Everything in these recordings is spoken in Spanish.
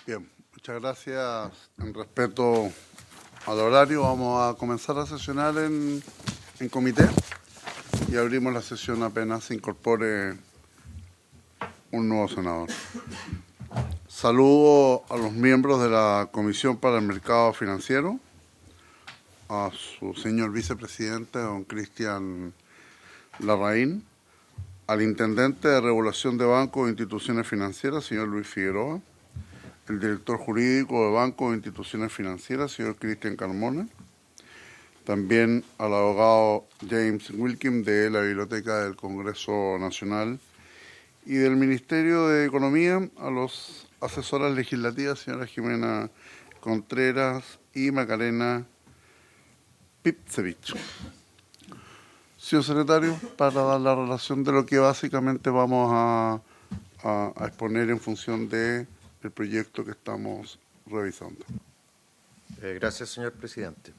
Bien, muchas gracias. En respeto al horario, vamos a comenzar a sesionar en comité y abrimos la sesión apenas se incorpore un nuevo senador. Saludo a los miembros de la Comisión para el Mercado Financiero, a su señor vicepresidente, don Cristian Larraín, al intendente de regulación de bancos e instituciones financieras, señor Luis Figueroa, el director jurídico de bancos e instituciones financieras, señor Cristian Carmona, también al abogado James Wilkin de la Biblioteca del Congreso Nacional y del Ministerio de Economía, a los asesoras legislativas, señora Jimena Contreras y Macarena Pipcevich. Señor secretario, para dar la relación de lo que básicamente vamos a exponer en función del proyecto que estamos revisando. Gracias, señor presidente.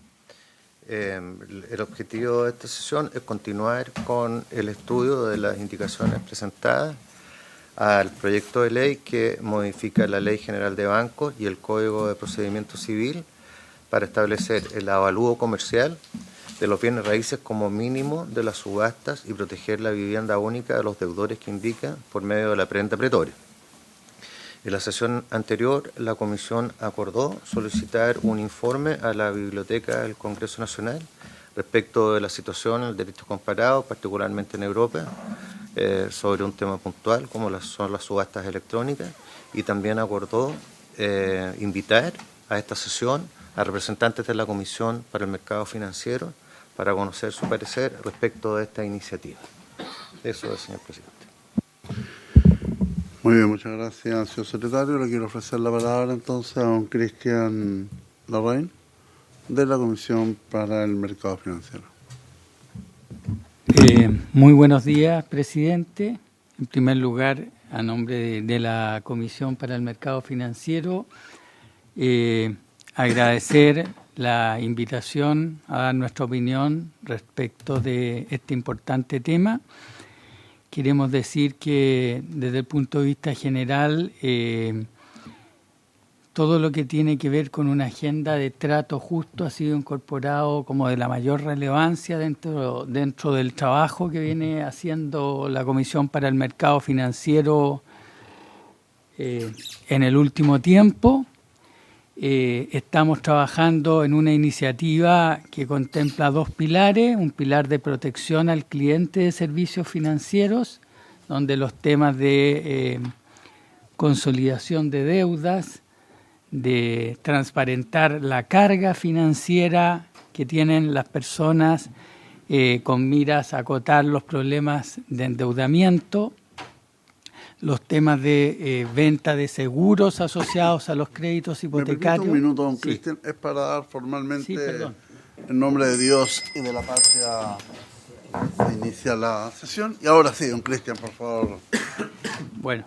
El objetivo de esta sesión es continuar con el estudio de las indicaciones presentadas al proyecto de ley que modifica la Ley General de Bancos y el Código de Procedimiento Civil para establecer el avalúo comercial de los bienes raíces como mínimo de las subastas y proteger la vivienda única de los deudores que indica por medio de la prenda pretoria. En la sesión anterior, la Comisión acordó solicitar un informe a la Biblioteca del Congreso Nacional respecto de la situación en el derecho comparado, particularmente en Europa, sobre un tema puntual como son las subastas electrónicas, y también acordó invitar a esta sesión a representantes de la Comisión para el Mercado Financiero para conocer su parecer respecto de esta iniciativa. Eso es, señor presidente. Muy bien, muchas gracias, señor secretario. Le quiero ofrecer la palabra entonces a don Cristian Larraín, de la Comisión para el Mercado Financiero. Muy buenos días, presidente. En primer lugar, a nombre de la Comisión para el Mercado Financiero, agradecer la invitación a dar nuestra opinión respecto de este importante tema. Queremos decir que desde el punto de vista general, todo lo que tiene que ver con una agenda de trato justo ha sido incorporado como de la mayor relevancia dentro del trabajo que viene haciendo la Comisión para el Mercado Financiero en el último tiempo. Estamos trabajando en una iniciativa que contempla dos pilares: un pilar de protección al cliente de servicios financieros, donde los temas de consolidación de deudas, de transparentar la carga financiera que tienen las personas con miras a acotar los problemas de endeudamiento, los temas de venta de seguros asociados a los créditos hipotecarios. ¿Me permite un minuto, don Cristian? Es para dar formalmente, en nombre de Dios y de la patria, a iniciar la sesión. Y ahora sí, don Cristian, por favor. Bueno.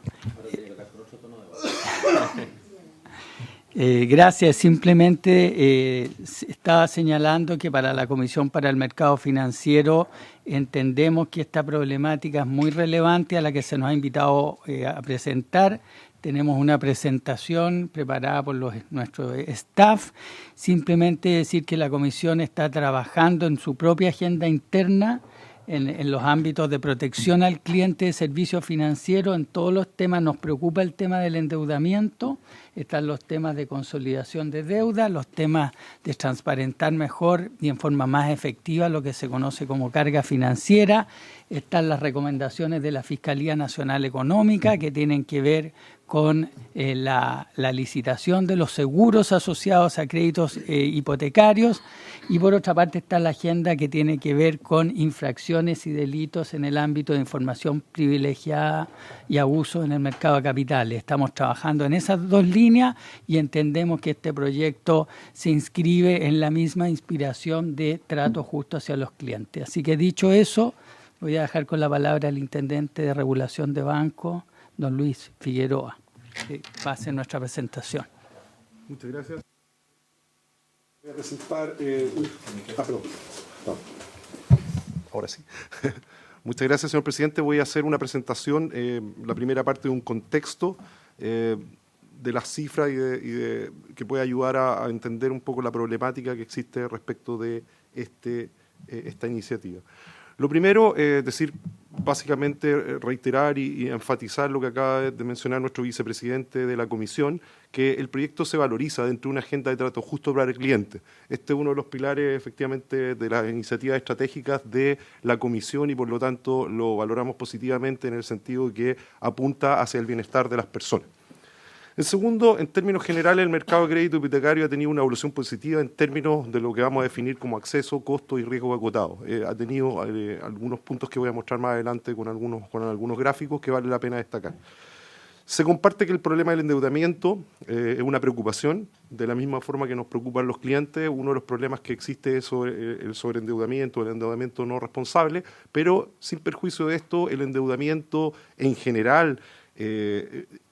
Gracias. Simplemente estaba señalando que para la Comisión para el Mercado Financiero entendemos que esta problemática es muy relevante, a la que se nos ha invitado a presentar. Tenemos una presentación preparada por nuestro staff. Simplemente decir que la Comisión está trabajando en su propia agenda interna en los ámbitos de protección al cliente de servicios financieros. En todos los temas nos preocupa el tema del endeudamiento. Están los temas de consolidación de deuda, los temas de transparentar mejor y en forma más efectiva lo que se conoce como carga financiera. Están las recomendaciones de la Fiscalía Nacional Económica, que tienen que ver con la licitación de los seguros asociados a créditos hipotecarios. Y por otra parte está la agenda que tiene que ver con infracciones y delitos en el ámbito de información privilegiada y abuso en el mercado de capitales. Estamos trabajando en esas dos líneas y entendemos que este proyecto se inscribe en la misma inspiración de trato justo hacia los clientes. Así que dicho eso, voy a dejar con la palabra al intendente de regulación de bancos, don Luis Figueroa, que va a hacer nuestra presentación. Muchas gracias. Voy a presentar... perdón. No. Ahora sí. Muchas gracias, señor presidente. Voy a hacer una presentación, la primera parte de un contexto las cifras que puede ayudar a entender un poco la problemática que existe respecto de esta iniciativa. Lo primero es decir, básicamente reiterar y enfatizar lo que acaba de mencionar nuestro vicepresidente de la Comisión, que el proyecto se valoriza dentro de una agenda de trato justo para el cliente. Este es uno de los pilares, efectivamente, de las iniciativas estratégicas de la Comisión y, por lo tanto, lo valoramos positivamente en el sentido de que apunta hacia el bienestar de las personas. En segundo, en términos generales, el mercado de crédito hipotecario ha tenido una evolución positiva en términos de lo que vamos a definir como acceso, costo y riesgo acotado. Ha tenido algunos puntos que voy a mostrar más adelante con algunos gráficos que vale la pena destacar. Se comparte que el problema del endeudamiento es una preocupación, de la misma forma que nos preocupan los clientes. Uno de los problemas que existe es el sobreendeudamiento, el endeudamiento no responsable, pero sin perjuicio de esto, el endeudamiento en general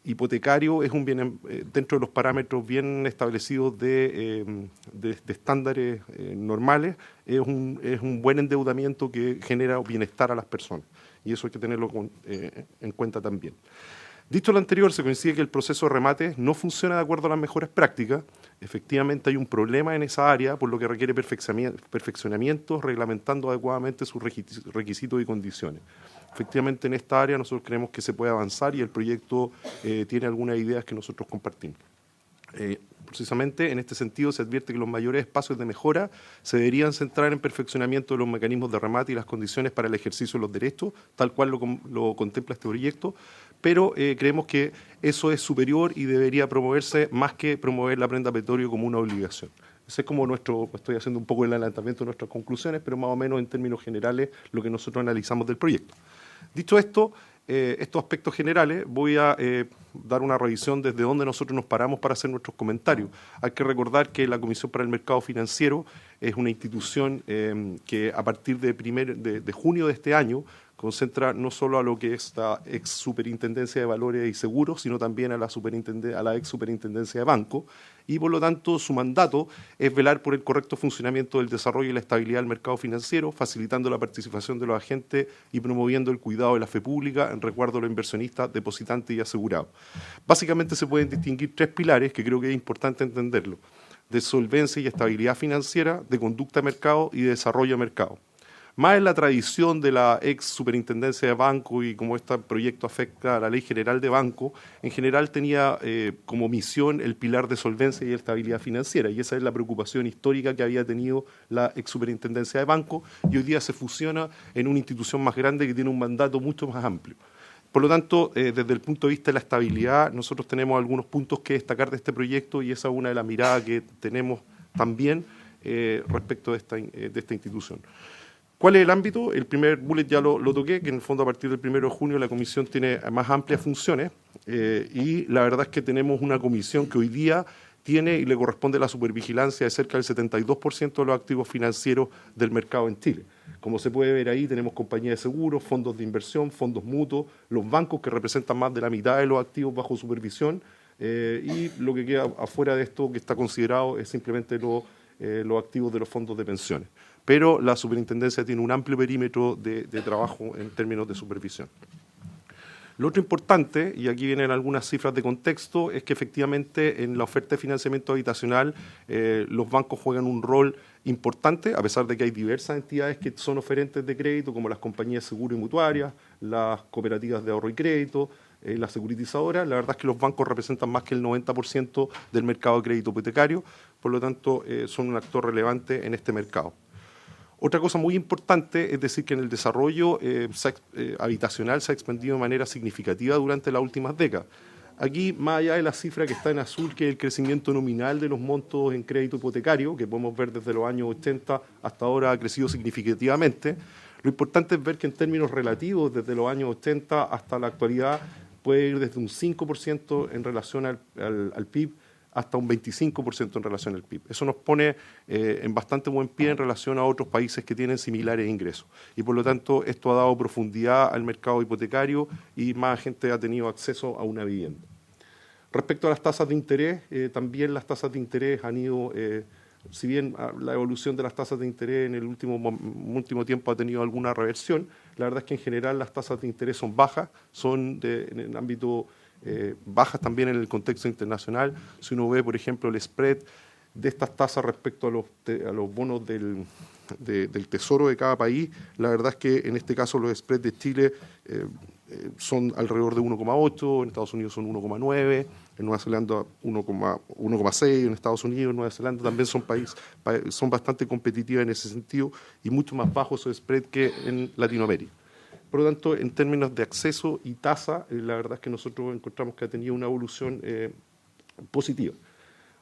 hipotecario es un bien dentro de los parámetros bien establecidos de estándares normales, es un buen endeudamiento que genera bienestar a las personas, y eso hay que tenerlo en cuenta también. Dicho lo anterior, se coincide que el proceso de remate no funciona de acuerdo a las mejores prácticas. Efectivamente hay un problema en esa área, por lo que requiere perfeccionamientos reglamentando adecuadamente sus requisitos y condiciones. Efectivamente, en esta área nosotros creemos que se puede avanzar y el proyecto tiene algunas ideas que nosotros compartimos. Precisamente en este sentido se advierte que los mayores espacios de mejora se deberían centrar en perfeccionamiento de los mecanismos de remate y las condiciones para el ejercicio de los derechos, tal cual lo contempla este proyecto, pero creemos que eso es superior y debería promoverse más que promover la prenda petitorio como una obligación. Ese es como estoy haciendo un poco el adelantamiento de nuestras conclusiones, pero más o menos en términos generales lo que nosotros analizamos del proyecto. Dicho esto, estos aspectos generales, voy a dar una revisión desde donde nosotros nos paramos para hacer nuestros comentarios. Hay que recordar que la Comisión para el Mercado Financiero es una institución que a partir de junio de este año concentra no solo a lo que es la ex Superintendencia de Valores y Seguros, sino también a la ex Superintendencia de Banco, y por lo tanto su mandato es velar por el correcto funcionamiento del desarrollo y la estabilidad del mercado financiero, facilitando la participación de los agentes y promoviendo el cuidado de la fe pública en resguardo de los inversionistas, depositantes y asegurados. Básicamente se pueden distinguir tres pilares que creo que es importante entenderlo: de solvencia y estabilidad financiera, de conducta de mercado y de desarrollo de mercado. Más en la tradición de la ex superintendencia de banco y como este proyecto afecta a la Ley General de Banco, en general tenía como misión el pilar de solvencia y estabilidad financiera, y esa es la preocupación histórica que había tenido la ex superintendencia de banco, y hoy día se fusiona en una institución más grande que tiene un mandato mucho más amplio. Por lo tanto, desde el punto de vista de la estabilidad, nosotros tenemos algunos puntos que destacar de este proyecto, y esa es una de las miradas que tenemos también respecto de esta institución. ¿Cuál es el ámbito? El primer bullet ya lo toqué, que en el fondo a partir del 1 de junio la Comisión tiene más amplias funciones y la verdad es que tenemos una comisión que hoy día tiene y le corresponde la supervigilancia de cerca del 72% de los activos financieros del mercado en Chile. Como se puede ver ahí, tenemos compañías de seguros, fondos de inversión, fondos mutuos, los bancos que representan más de la mitad de los activos bajo supervisión y lo que queda afuera de esto que está considerado es simplemente los activos de los fondos de pensiones. Pero la superintendencia tiene un amplio perímetro de trabajo en términos de supervisión. Lo otro importante, y aquí vienen algunas cifras de contexto, es que efectivamente en la oferta de financiamiento habitacional los bancos juegan un rol importante, a pesar de que hay diversas entidades que son oferentes de crédito, como las compañías de seguro y mutuarias, las cooperativas de ahorro y crédito, las securitizadoras. La verdad es que los bancos representan más que el 90% del mercado de crédito hipotecario, por lo tanto son un actor relevante en este mercado. Otra cosa muy importante es decir que en el desarrollo habitacional se ha expandido de manera significativa durante las últimas décadas. Aquí, más allá de la cifra que está en azul, que es el crecimiento nominal de los montos en crédito hipotecario, que podemos ver desde los años 80 hasta ahora ha crecido significativamente, lo importante es ver que en términos relativos, desde los años 80 hasta la actualidad, puede ir desde un 5% en relación al PIB hasta un 25% en relación al PIB. Eso nos pone en bastante buen pie en relación a otros países que tienen similares ingresos. Y por lo tanto, esto ha dado profundidad al mercado hipotecario y más gente ha tenido acceso a una vivienda. Respecto a las tasas de interés, también las tasas de interés han ido, si bien la evolución de las tasas de interés en el último tiempo ha tenido alguna reversión, la verdad es que en general las tasas de interés son bajas, son en el ámbito bajas también en el contexto internacional. Si uno ve, por ejemplo, el spread de estas tasas respecto a los bonos del Tesoro de cada país, la verdad es que en este caso los spreads de Chile son alrededor de 1,8, en Estados Unidos son 1,9, en Nueva Zelanda 1,6, en Estados Unidos, en Nueva Zelanda también son bastante competitivas en ese sentido y mucho más bajos esos spreads que en Latinoamérica. Por lo tanto, en términos de acceso y tasa, la verdad es que nosotros encontramos que ha tenido una evolución positiva.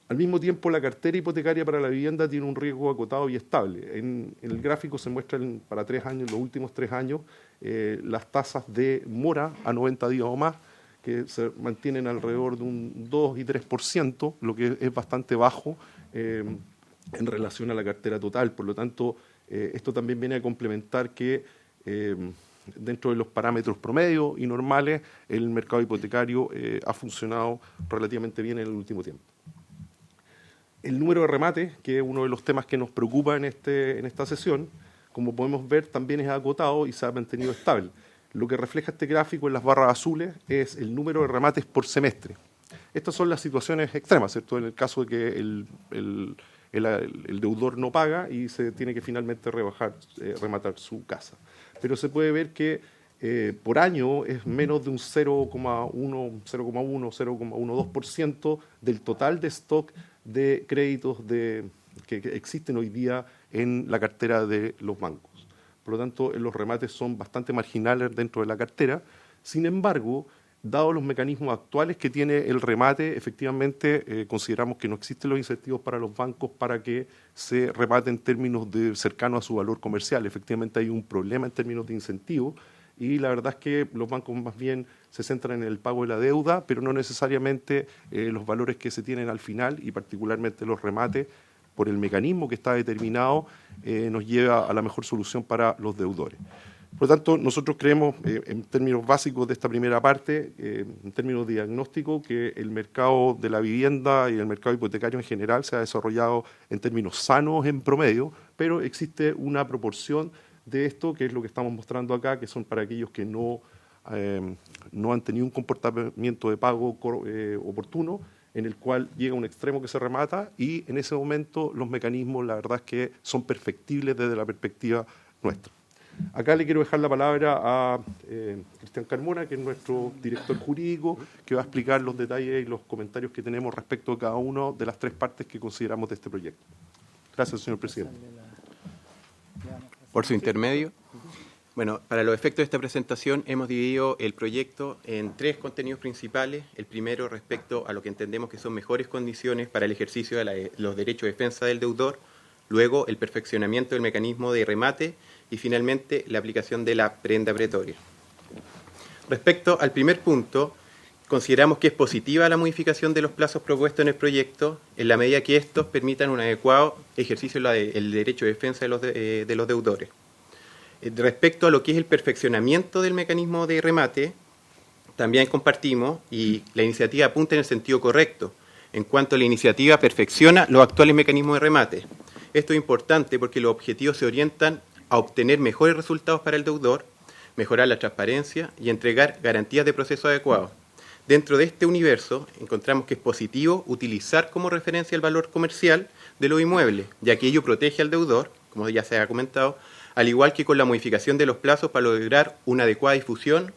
Al mismo tiempo, la cartera hipotecaria para la vivienda tiene un riesgo acotado y estable. En el gráfico se muestran para 3 años, los últimos 3 años, las tasas de mora a 90 días o más, que se mantienen alrededor de un 2 y 3%, lo que es bastante bajo en relación a la cartera total. Por lo tanto, esto también viene a complementar que dentro de los parámetros promedios y normales, el mercado hipotecario ha funcionado relativamente bien en el último tiempo. El número de remates, que es uno de los temas que nos preocupa en esta sesión, como podemos ver, también es acotado y se ha mantenido estable. Lo que refleja este gráfico en las barras azules es el número de remates por semestre. Estas son las situaciones extremas, ¿cierto? En el caso de que el deudor no paga y se tiene que finalmente rematar su casa. Pero se puede ver que por año es menos de un 0,12% del total de stock de créditos que existen hoy día en la cartera de los bancos. Por lo tanto, los remates son bastante marginales dentro de la cartera. Sin embargo, dados los mecanismos actuales que tiene el remate, efectivamente consideramos que no existen los incentivos para los bancos para que se remate en términos cercanos a su valor comercial. Efectivamente hay un problema en términos de incentivos y la verdad es que los bancos más bien se centran en el pago de la deuda, pero no necesariamente los valores que se tienen al final y particularmente los remates, por el mecanismo que está determinado, nos lleva a la mejor solución para los deudores. Por lo tanto, nosotros creemos, en términos básicos de esta primera parte, en términos de diagnóstico, que el mercado de la vivienda y el mercado hipotecario en general se ha desarrollado en términos sanos en promedio, pero existe una proporción de esto, que es lo que estamos mostrando acá, que son para aquellos que no han tenido un comportamiento de pago oportuno, en el cual llega un extremo que se remata y en ese momento los mecanismos, la verdad es que son perfectibles desde la perspectiva nuestra. Acá le quiero dejar la palabra a Cristian Carmona, que es nuestro director jurídico, que va a explicar los detalles y los comentarios que tenemos respecto a cada una de las 3 partes que consideramos de este proyecto. Gracias, señor presidente. Por su intermedio. Bueno, para los efectos de esta presentación hemos dividido el proyecto en 3 contenidos principales. El primero respecto a lo que entendemos que son mejores condiciones para el ejercicio de los derechos de defensa del deudor, luego el perfeccionamiento del mecanismo de remate y finalmente la aplicación de la prenda pretoria. Respecto al primer punto, consideramos que es positiva la modificación de los plazos propuestos en el proyecto en la medida que estos permitan un adecuado ejercicio del derecho de defensa de los deudores. Respecto a lo que es el perfeccionamiento del mecanismo de remate, también compartimos y la iniciativa apunta en el sentido correcto, en cuanto la iniciativa perfecciona los actuales mecanismos de remate. Esto es importante porque los objetivos se orientan a obtener mejores resultados para el deudor, mejorar la transparencia y entregar garantías de proceso adecuado. Dentro de este universo encontramos que es positivo utilizar como referencia el valor comercial de los inmuebles, ya que ello protege al deudor, como ya se ha comentado, al igual que con la modificación de los plazos para lograr una adecuada difusión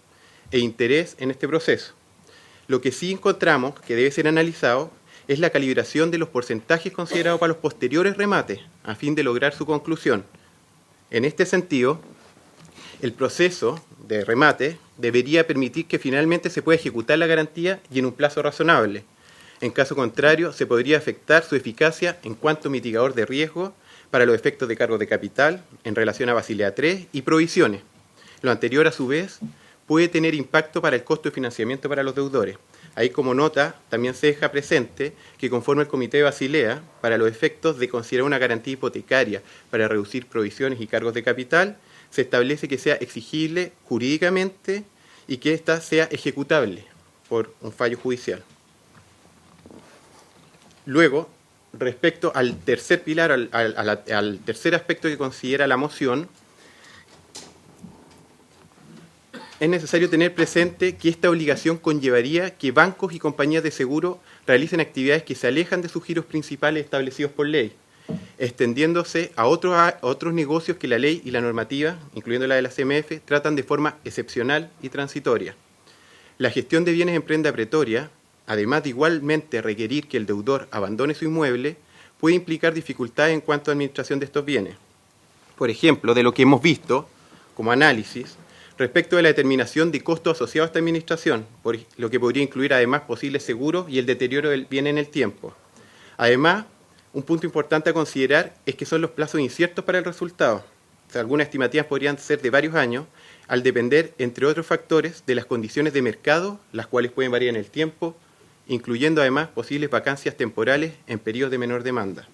e interés en este proceso. Lo que sí encontramos que debe ser analizado es la calibración de los porcentajes considerados para los posteriores remates, a fin de lograr su conclusión. En este sentido, el proceso de remate debería permitir que finalmente se pueda ejecutar la garantía y en un plazo razonable. En caso contrario, se podría afectar su eficacia en cuanto mitigador de riesgo para los efectos de cargos de capital en relación a Basilea III y provisiones. Lo anterior, a su vez, puede tener impacto para el costo de financiamiento para los deudores. Ahí, como nota, también se deja presente que conforme el Comité de Basilea, para los efectos de considerar una garantía hipotecaria para reducir provisiones y cargos de capital, se establece que sea exigible jurídicamente y que ésta sea ejecutable por un fallo judicial. Luego, respecto al tercer pilar, al tercer aspecto que considera la moción, es necesario tener presente que esta obligación conllevaría que bancos y compañías de seguro realicen actividades que se alejan de sus giros principales establecidos por ley, extendiéndose a otros negocios que la ley y la normativa, incluyendo la de la CMF, tratan de forma excepcional y transitoria. La gestión de bienes en prenda pretoria, además de igualmente requerir que el deudor abandone su inmueble, puede implicar dificultades en cuanto a administración de estos bienes. Por ejemplo, de lo que hemos visto como análisis, respecto de la determinación de costos asociados a esta administración, lo que podría incluir además posibles seguros y el deterioro del bien en el tiempo. Además, un punto importante a considerar es que son los plazos inciertos para el resultado. O sea, algunas estimativas podrían ser de varios años, al depender, entre otros factores, de las condiciones de mercado, las cuales pueden variar en el tiempo, incluyendo además posibles vacancias temporales en periodos de menor demanda.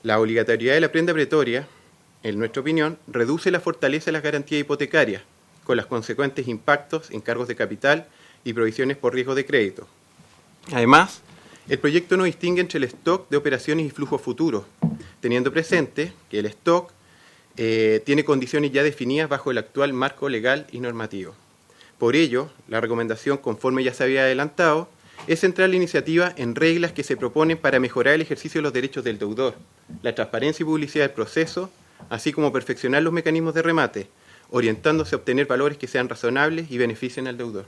La obligatoriedad de la prenda pretoria, en nuestra opinión, reduce la fortaleza de las garantías hipotecarias, con los consecuentes impactos en cargos de capital y provisiones por riesgo de crédito. Además, el proyecto no distingue entre el stock de operaciones y flujos futuros, teniendo presente que el stock tiene condiciones ya definidas bajo el actual marco legal y normativo. Por ello, la recomendación, conforme ya se había adelantado, es centrar la iniciativa en reglas que se proponen para mejorar el ejercicio de los derechos del deudor, la transparencia y publicidad del proceso, así como perfeccionar los mecanismos de remate, orientándose a obtener valores que sean razonables y beneficien al deudor.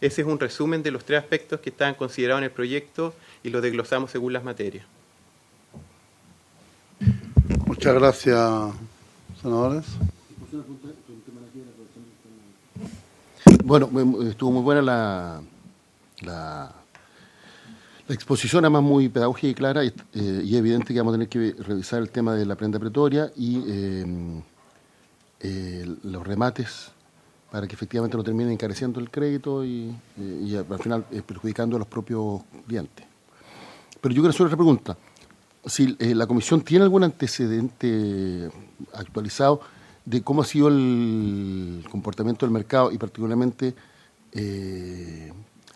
Ese es un resumen de los 3 aspectos que estaban considerados en el proyecto y los desglosamos según las materias. Muchas gracias, senadores. Bueno, estuvo muy buena la exposición, además muy pedagógica y clara, y es evidente que vamos a tener que revisar el tema de la prenda pretoria y los remates para que efectivamente no terminen encareciendo el crédito y al final perjudicando a los propios clientes. Pero yo quiero hacer otra pregunta. Si la Comisión tiene algún antecedente actualizado de cómo ha sido el comportamiento del mercado y particularmente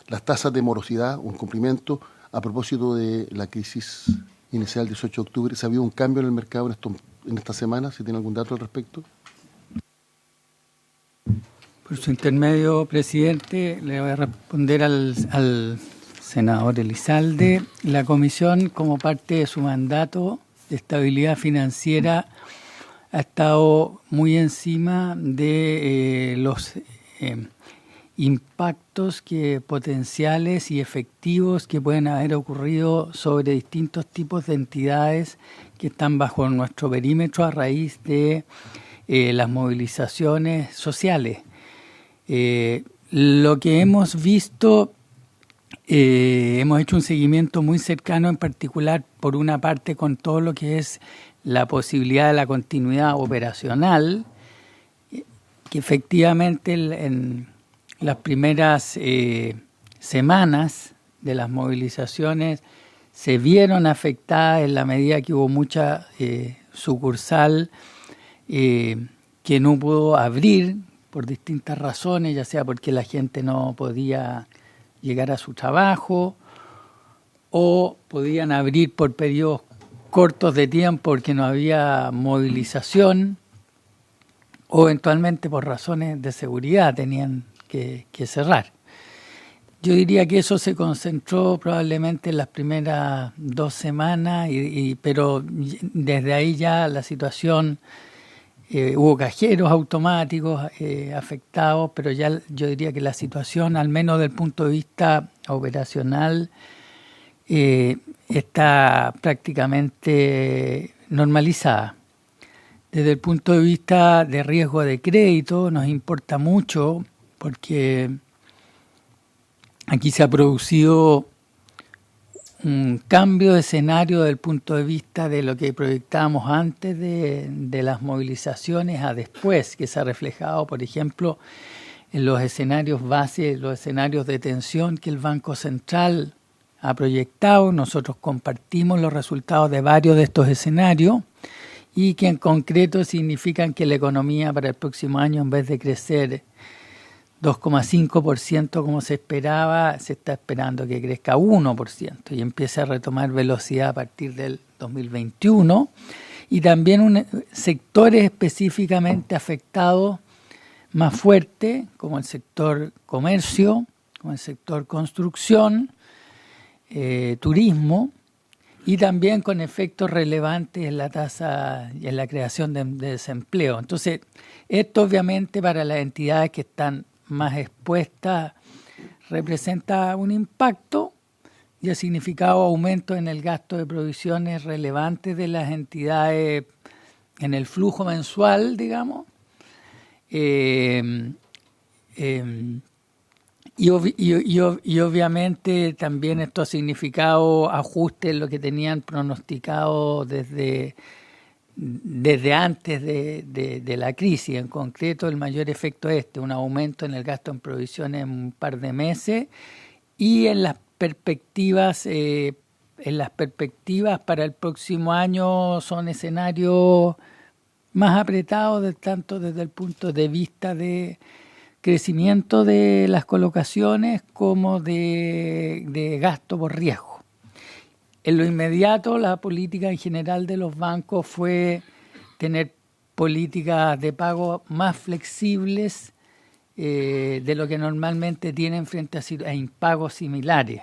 las tasas de morosidad o incumplimiento a propósito de la crisis inicial del 18 de octubre, ¿se ha habido un cambio en el mercado en esta semana? ¿Si tiene algún dato al respecto? Por su intermedio, presidente, le voy a responder al senador Elizalde. La Comisión, como parte de su mandato de estabilidad financiera, ha estado muy encima de los impactos potenciales y efectivos que pueden haber ocurrido sobre distintos tipos de entidades que están bajo nuestro perímetro a raíz de las movilizaciones sociales. Lo que hemos visto, hemos hecho un seguimiento muy cercano, en particular, por una parte, con todo lo que es la posibilidad de la continuidad operacional, que efectivamente en las primeras semanas de las movilizaciones se vieron afectadas en la medida que hubo mucha sucursal que no pudo abrir por distintas razones, ya sea porque la gente no podía llegar a su trabajo o podían abrir por periodos cortos de tiempo porque no había movilización o eventualmente por razones de seguridad tenían que cerrar. Yo diría que eso se concentró probablemente en las primeras 2 semanas, pero desde ahí ya la situación, hubo cajeros automáticos afectados, pero ya yo diría que la situación, al menos desde el punto de vista operacional, está prácticamente normalizada. Desde el punto de vista de riesgo de crédito nos importa mucho porque aquí se ha producido un cambio de escenario desde el punto de vista de lo que proyectábamos antes de las movilizaciones a después, que se ha reflejado, por ejemplo, en los escenarios base, los escenarios de tensión que el Banco Central ha proyectado. Nosotros compartimos los resultados de varios de estos escenarios y que en concreto significan que la economía para el próximo año, en vez de crecer 2,5% como se esperaba, se está esperando que crezca 1% y empiece a retomar velocidad a partir del 2021. Y también sectores específicamente afectados más fuertes, como el sector comercio, como el sector construcción, turismo, y también con efectos relevantes en la tasa y en la creación de desempleo. Entonces, esto obviamente para las entidades que están más expuestas representa un impacto y ha significado aumento en el gasto de provisiones relevantes de las entidades en el flujo mensual, digamos. Y obviamente también esto ha significado ajustes en lo que tenían pronosticado desde antes de la crisis. En concreto, el mayor efecto es un aumento en el gasto en provisiones en un par de meses, y en las perspectivas para el próximo año son escenarios más apretados, tanto desde el punto de vista de crecimiento de las colocaciones como de gasto por riesgo. En lo inmediato, la política en general de los bancos fue tener políticas de pago más flexibles de lo que normalmente tienen frente a impagos similares.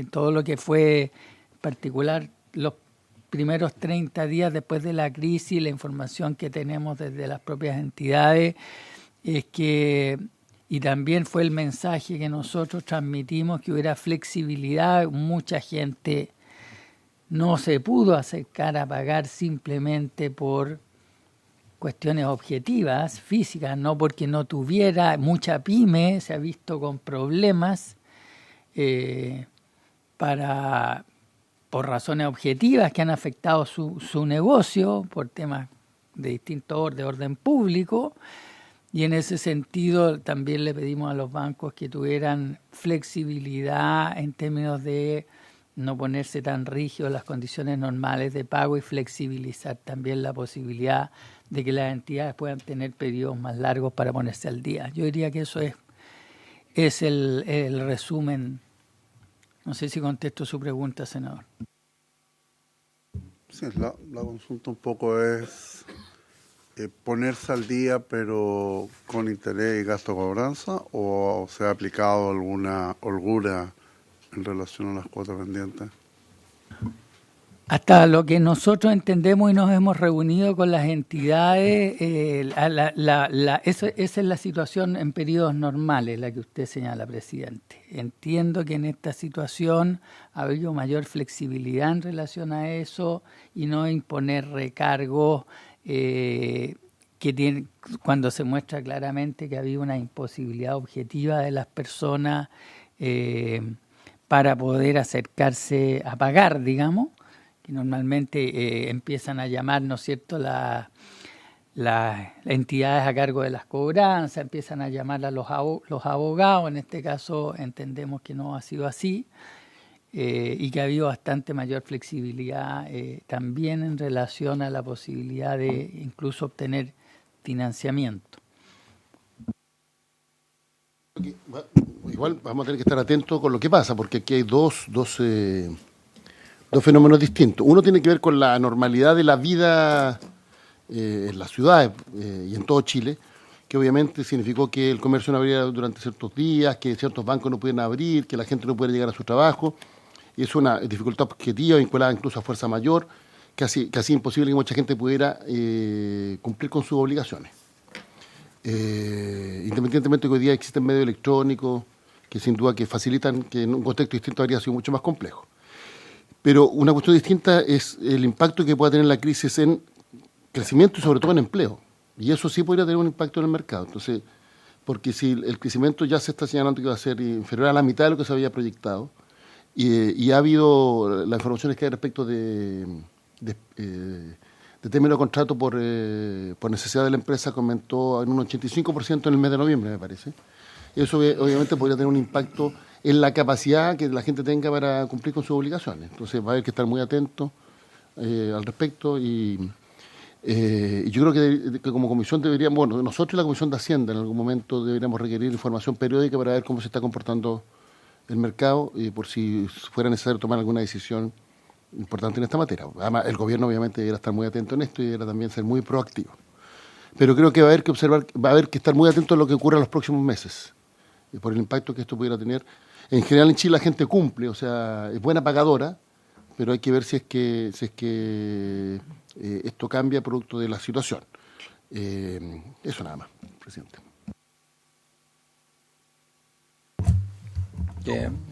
Todo lo que fue, en particular, los primeros 30 días después de la crisis, la información que tenemos desde las propias entidades es que, y también fue el mensaje que nosotros transmitimos, que hubiera flexibilidad. Mucha gente no se pudo acercar a pagar simplemente por cuestiones objetivas, físicas, no porque no tuviera. Mucha pyme se ha visto con problemas por razones objetivas que han afectado su negocio, por temas de distinto orden público. Y en ese sentido también le pedimos a los bancos que tuvieran flexibilidad en términos de no ponerse tan rígidos las condiciones normales de pago y flexibilizar también la posibilidad de que las entidades puedan tener periodos más largos para ponerse al día. Yo diría que eso es el resumen. No sé si contesto su pregunta, senador. Sí, la consulta un poco es ponerse al día, pero con interés y gasto cobranza, o se ha aplicado alguna holgura en relación a las cuotas pendientes. Hasta lo que nosotros entendemos y nos hemos reunido con las entidades, esa es la situación en periodos normales, la que usted señala, presidente. Entiendo que en esta situación ha habido mayor flexibilidad en relación a eso y no imponer recargos cuando se muestra claramente que había una imposibilidad objetiva de las personas para poder acercarse a pagar, digamos. Y normalmente empiezan a llamar, ¿no es cierto?, las entidades a cargo de las cobranzas, empiezan a llamar a los abogados. En este caso entendemos que no ha sido así y que ha habido bastante mayor flexibilidad también en relación a la posibilidad de incluso obtener financiamiento. Igual vamos a tener que estar atentos con lo que pasa, porque aquí hay dos fenómenos distintos. Uno tiene que ver con la normalidad de la vida en las ciudades y en todo Chile, que obviamente significó que el comercio no abría durante ciertos días, que ciertos bancos no pudieran abrir, que la gente no pudiera llegar a su trabajo. Y es una dificultad objetiva vinculada incluso a fuerza mayor, que hacía imposible que mucha gente pudiera cumplir con sus obligaciones. Independientemente de que hoy día existen medios electrónicos que sin duda que facilitan, que en un contexto distinto habría sido mucho más complejo. Pero una cuestión distinta es el impacto que pueda tener la crisis en crecimiento y sobre todo en empleo. Y eso sí podría tener un impacto en el mercado. Entonces, porque si el crecimiento ya se está señalando que va a ser inferior a la mitad de lo que se había proyectado, y ha habido las informaciones que hay respecto de término de contrato por necesidad de la empresa, que aumentó en un 85% en el mes de noviembre, me parece. Eso obviamente podría tener un impacto en la capacidad que la gente tenga para cumplir con sus obligaciones. Entonces va a haber que estar muy atentos al respecto y yo creo que como comisión deberíamos, bueno, nosotros y la Comisión de Hacienda en algún momento deberíamos requerir información periódica para ver cómo se está comportando el mercado y por si fuera necesario tomar alguna decisión importante en esta materia. Además, el gobierno obviamente debería estar muy atento en esto y debería también ser muy proactivo. Pero creo que va a haber que observar, va a haber que estar muy atento a lo que ocurra en los próximos meses, por el impacto que esto pudiera tener. En general en Chile la gente cumple, o sea, es buena pagadora, pero hay que ver si es que esto cambia producto de la situación. Eso nada más, presidente.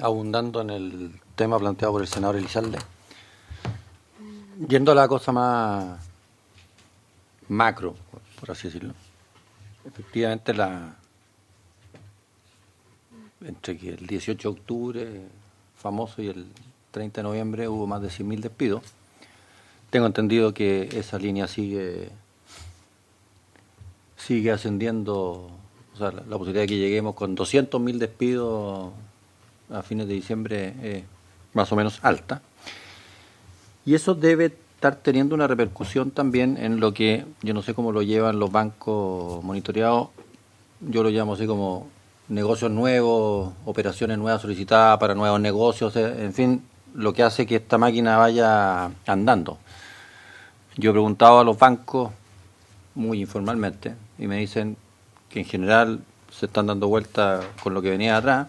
Abundando en el tema planteado por el senador Elizalde, yendo a la cosa más macro, por así decirlo, efectivamente entre que el 18 de octubre famoso y el 30 de noviembre hubo más de 100.000 despidos. Tengo entendido que esa línea sigue ascendiendo, o sea, la posibilidad de que lleguemos con 200.000 despidos a fines de diciembre es más o menos alta. Y eso debe estar teniendo una repercusión también en lo que, yo no sé cómo lo llevan los bancos monitoreados, yo lo llamo así como negocios nuevos, operaciones nuevas solicitadas para nuevos negocios, en fin, lo que hace que esta máquina vaya andando. Yo he preguntado a los bancos muy informalmente y me dicen que en general se están dando vueltas con lo que venía atrás,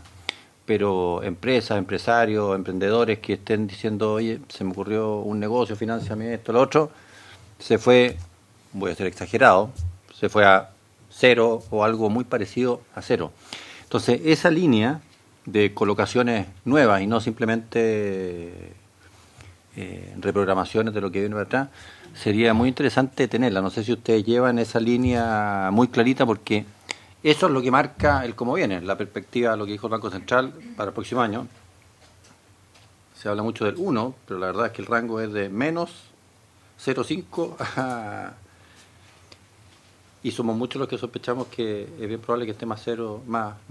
pero empresas, empresarios, emprendedores que estén diciendo, oye, se me ocurrió un negocio, financiame esto, lo otro, se fue, voy a ser exagerado, se fue a cero o algo muy parecido a cero. Entonces, esa línea de colocaciones nuevas y no simplemente reprogramaciones de lo que viene para atrás, sería muy interesante tenerla. No sé si ustedes llevan esa línea muy clarita, porque eso es lo que marca el cómo viene, la perspectiva de lo que dijo el Banco Central para el próximo año. Se habla mucho del 1, pero la verdad es que el rango es de menos 0,5 a... Y somos muchos los que sospechamos que es bien probable que esté más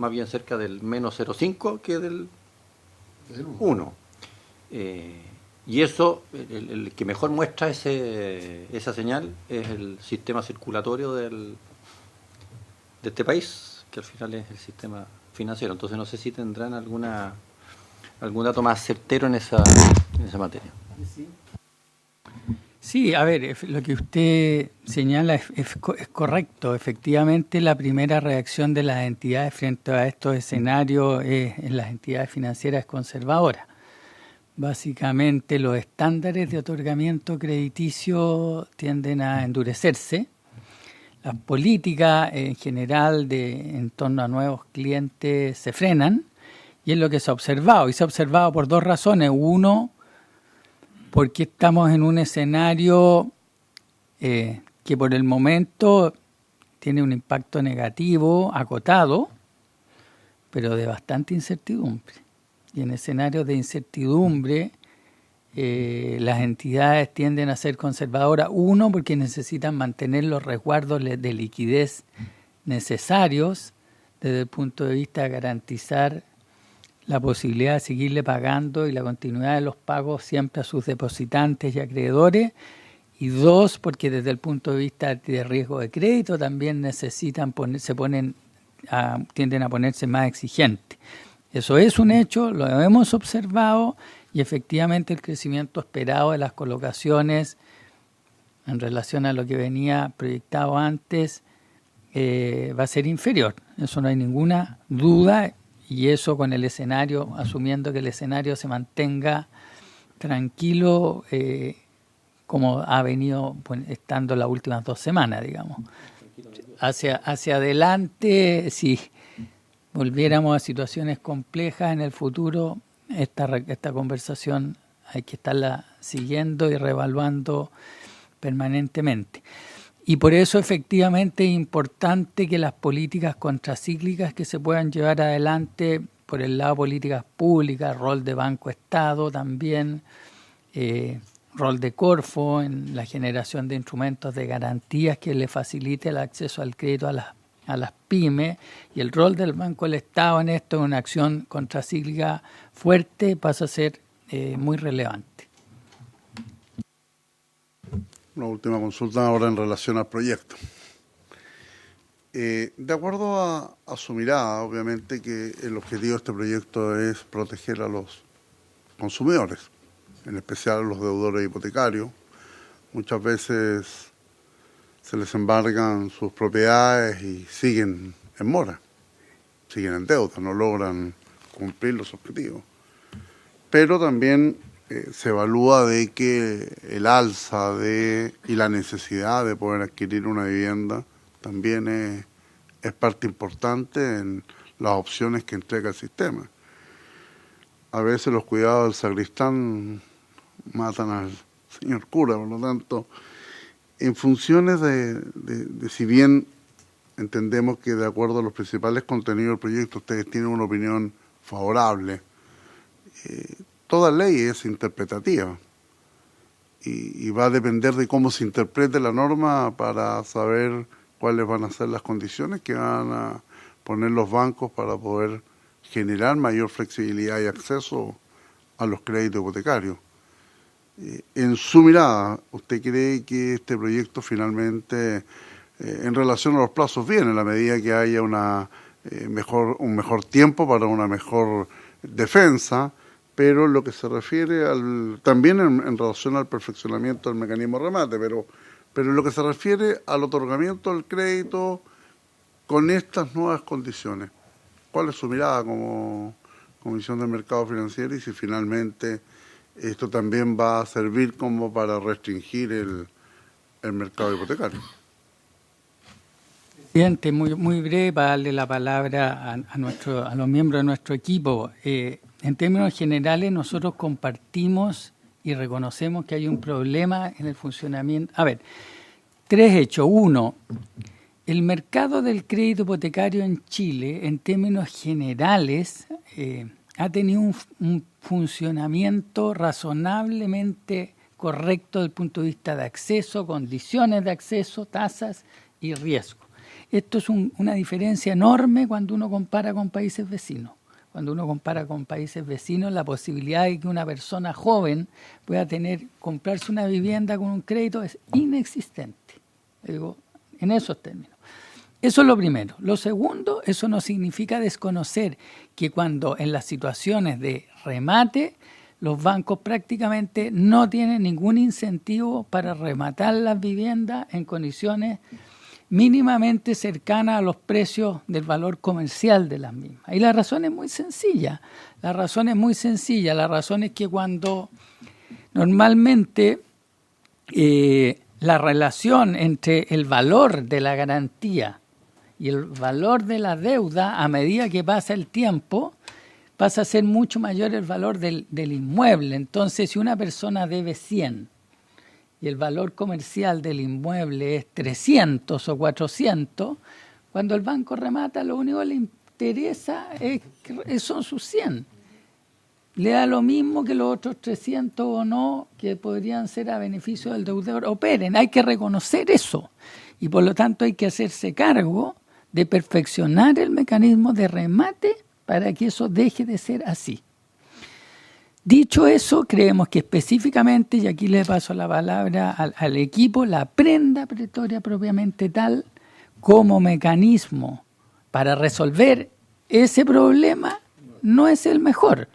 bien cerca del menos 0,5 que del 1. Y eso, el que mejor muestra esa señal es el sistema circulatorio de este país, que al final es el sistema financiero. Entonces no sé si tendrán algún dato más certero en esa materia. Sí, a ver, lo que usted señala es correcto. Efectivamente, la primera reacción de las entidades frente a estos escenarios en las entidades financieras es conservadora. Básicamente, los estándares de otorgamiento crediticio tienden a endurecerse. Las políticas en general en torno a nuevos clientes se frenan, y es lo que se ha observado. Y se ha observado por dos razones. Uno, porque estamos en un escenario que por el momento tiene un impacto negativo acotado, pero de bastante incertidumbre. Y en escenarios de incertidumbre, las entidades tienden a ser conservadoras. Uno, porque necesitan mantener los resguardos de liquidez necesarios desde el punto de vista de garantizar la posibilidad de seguirle pagando y la continuidad de los pagos siempre a sus depositantes y acreedores. Y dos, porque desde el punto de vista de riesgo de crédito también tienden a ponerse más exigentes. Eso es un hecho, lo hemos observado, y efectivamente el crecimiento esperado de las colocaciones en relación a lo que venía proyectado antes va a ser inferior. Eso no hay ninguna duda. Y eso con el escenario, asumiendo que el escenario se mantenga tranquilo como ha venido estando las últimas 2 semanas, digamos. Hacia adelante, si volviéramos a situaciones complejas en el futuro, esta conversación hay que estarla siguiendo y reevaluando permanentemente. Y por eso efectivamente es importante que las políticas contracíclicas que se puedan llevar adelante por el lado de políticas públicas, rol de Banco-Estado también, rol de Corfo en la generación de instrumentos de garantías que le facilite el acceso al crédito a las pymes, y el rol del Banco del Estado en esto, en una acción contracíclica fuerte, pasa a ser muy relevante. Una última consulta ahora en relación al proyecto. De acuerdo a su mirada, obviamente que el objetivo de este proyecto es proteger a los consumidores, en especial a los deudores hipotecarios. Muchas veces se les embargan sus propiedades y siguen en mora, siguen en deuda, no logran cumplir los objetivos. Pero también se evalúa de que el alza y la necesidad de poder adquirir una vivienda también es parte importante en las opciones que entrega el sistema. A veces los cuidados del sacristán matan al señor cura, por lo tanto, en funciones de si bien entendemos que de acuerdo a los principales contenidos del proyecto ustedes tienen una opinión favorable, toda ley es interpretativa y va a depender de cómo se interprete la norma para saber cuáles van a ser las condiciones que van a poner los bancos para poder generar mayor flexibilidad y acceso a los créditos hipotecarios. En su mirada, ¿usted cree que este proyecto finalmente, en relación a los plazos, viene en la medida que haya un mejor tiempo para una mejor defensa, pero lo que se refiere también en relación al perfeccionamiento del mecanismo de remate, pero en lo que se refiere al otorgamiento del crédito con estas nuevas condiciones, ¿cuál es su mirada como Comisión del Mercado Financiero y si finalmente esto también va a servir como para restringir el mercado hipotecario? Presidente, muy breve para darle la palabra a los miembros de nuestro equipo. En términos generales, nosotros compartimos y reconocemos que hay un problema en el funcionamiento. A ver, 3 hechos. 1, el mercado del crédito hipotecario en Chile, en términos generales, ha tenido un funcionamiento razonablemente correcto desde el punto de vista de acceso, condiciones de acceso, tasas y riesgo. Esto es una diferencia enorme cuando uno compara con países vecinos. Cuando uno compara con países vecinos, la posibilidad de que una persona joven pueda comprarse una vivienda con un crédito es inexistente. Digo, en esos términos. Eso es lo primero. Lo segundo, eso no significa desconocer que cuando en las situaciones de remate, los bancos prácticamente no tienen ningún incentivo para rematar las viviendas en condiciones mínimamente cercanas a los precios del valor comercial de las mismas. Y la razón es muy sencilla. La razón es que cuando normalmente la relación entre el valor de la garantía y el valor de la deuda, a medida que pasa el tiempo, pasa a ser mucho mayor el valor del inmueble. Entonces, si una persona debe 100 y el valor comercial del inmueble es 300 o 400, cuando el banco remata, lo único que le interesa son sus 100. Le da lo mismo que los otros 300 o no, que podrían ser a beneficio del deudor, operen. Hay que reconocer eso y por lo tanto hay que hacerse cargo de perfeccionar el mecanismo de remate para que eso deje de ser así. Dicho eso, creemos que específicamente, y aquí le paso la palabra al equipo, la prenda pretoria propiamente tal como mecanismo para resolver ese problema no es el mejor,